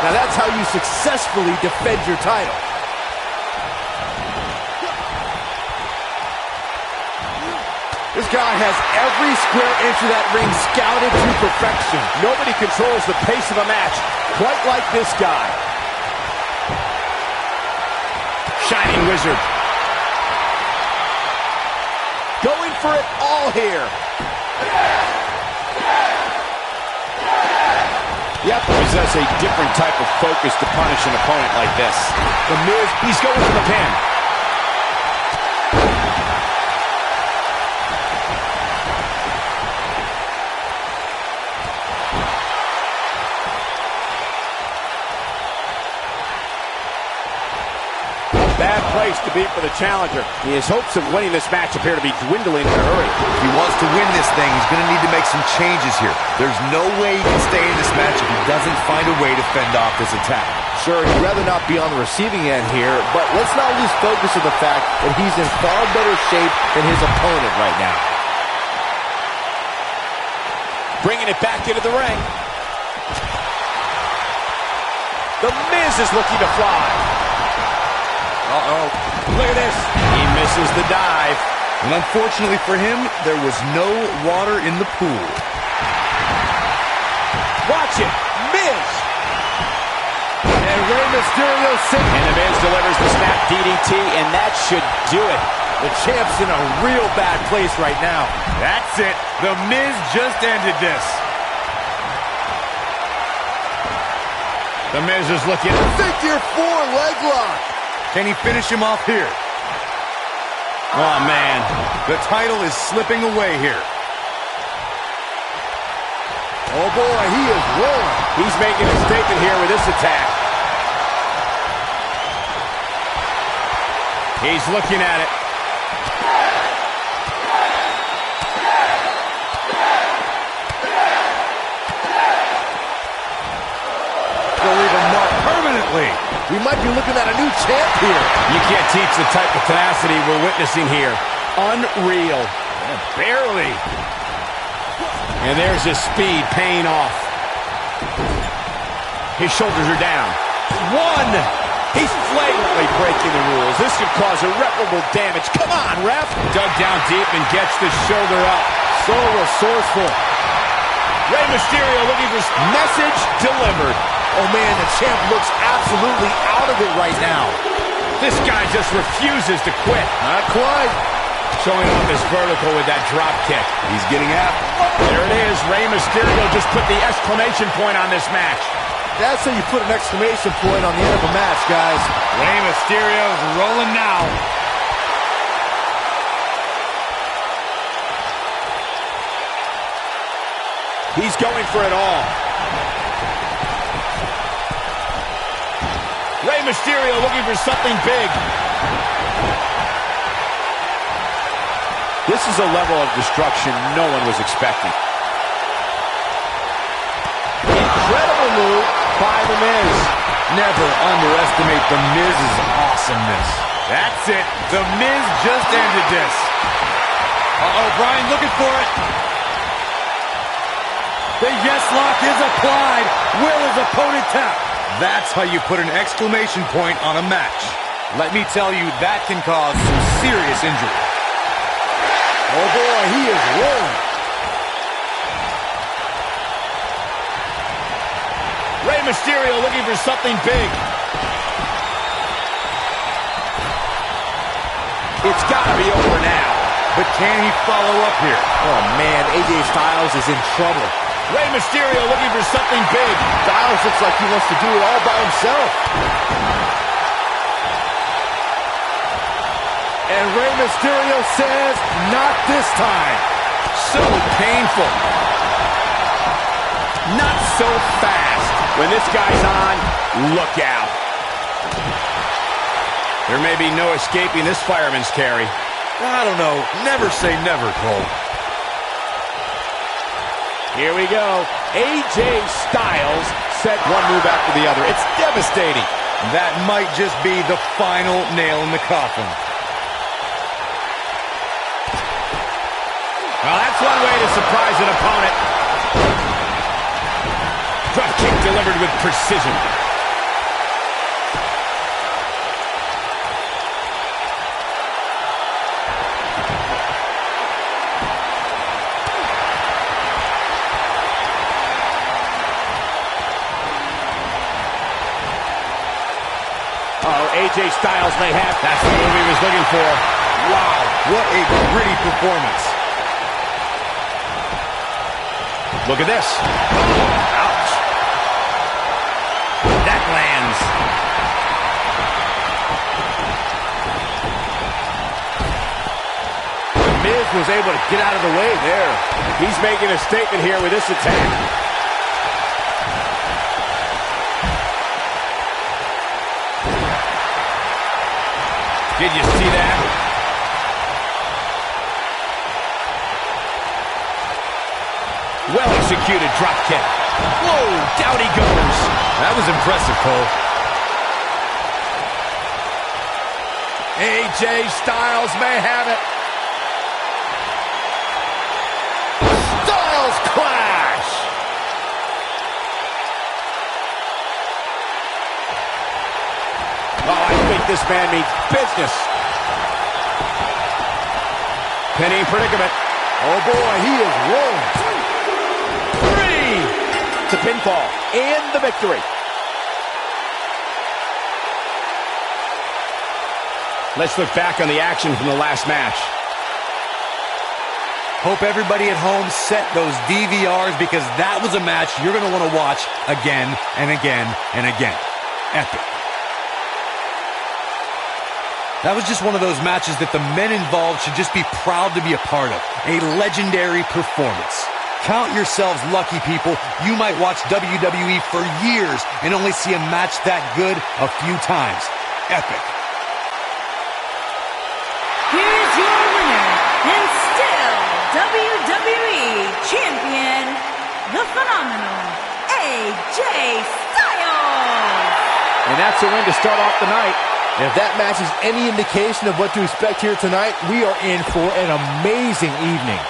Now that's how you successfully defend your title. This guy has every square inch of that ring scouted to perfection. Nobody controls the pace of a match quite like this guy. Shining Wizard. going for it all here. You have to possess a different type of focus to punish an opponent like this. The Miz, he's going for the pin. Bad place to be for the challenger. His hopes of winning this match appear to be dwindling in a hurry. If he wants to win this thing, he's going to need to make some changes here. There's no way he can stay in this match if he doesn't find a way to fend off this attack. Sure, he'd rather not be on the receiving end here, but let's not lose focus of the fact that he's in far better shape than his opponent right now. Bringing it back into the ring. The Miz is looking to fly. Uh-oh. Look at this. He misses the dive. And unfortunately for him, there was no water in the pool. Watch it. Miz. And Rey Mysterio sinks. And the Miz delivers the snap DDT, and that should do it. The champ's in a real bad place right now. That's it. The Miz just ended this. The Miz is looking. Figure 4 leg lock. Can he finish him off here? Oh, man. The title is slipping away here. Oh, boy, he is rolling. He's making a statement here with this attack. He's looking at it. They'll leave a mark permanently. We might be looking at a new champ here. You can't teach the type of tenacity we're witnessing here. Unreal. And barely. And there's his speed paying off. His shoulders are down. One. He's flagrantly breaking the rules. This could cause irreparable damage. Come on, ref. Dug down deep and gets the shoulder up. So resourceful. Rey Mysterio looking for message delivered. Oh, man, the champ looks absolutely out of it right now. This guy just refuses to quit. Not quite. Showing off his vertical with that drop kick. He's getting out. There it is. Rey Mysterio just put the exclamation point on this match. That's how you put an exclamation point on the end of a match, guys. Rey Mysterio's rolling now. He's going for it all. Rey Mysterio looking for something big. This is a level of destruction no one was expecting. Incredible move by The Miz. Never underestimate The Miz's awesomeness. That's it. The Miz just ended this. Uh-oh, Bryan looking for it. The yes lock is applied. Will his opponent tap? That's how you put an exclamation point on a match. Let me tell you, that can cause some serious injury. Oh, boy, he is rolling. Rey Mysterio looking for something big. It's got to be over now. But can he follow up here? Oh, man, AJ Styles is in trouble. Rey Mysterio looking for something big. Styles looks like he wants to do it all by himself. And Rey Mysterio says, not this time. So painful. Not so fast. When this guy's on, look out. There may be no escaping this fireman's carry. I don't know. Never say never, Cole. Here we go. AJ Styles set one move after the other. It's devastating. That might just be the final nail in the coffin. Well, that's one way to surprise an opponent. Drop kick delivered with precision. AJ Styles may have. That's the move he was looking for. Wow, what a gritty performance. Look at this. Ouch. That lands. The Miz was able to get out of the way there. He's making a statement here with this attack. Did you see that? Well-executed drop kick. Whoa, down he goes. That was impressive, Cole. AJ Styles may have it. Styles Clash! Oh, I think this man means business. Pinning predicament. Oh boy, he is rolling. 3 to pinfall and the victory. Let's look back on the action from the last match. Hope everybody at home set those DVRs because that was a match you're going to want to watch again and again and again. Epic. That was just one of those matches that the men involved should just be proud to be a part of. A legendary performance. Count yourselves lucky, people. You might watch WWE for years and only see a match that good a few times. Epic. Here's your winner, and still WWE Champion, the phenomenal AJ Styles. And that's a win to start off the night. And if that match is any indication of what to expect here tonight, we are in for an amazing evening.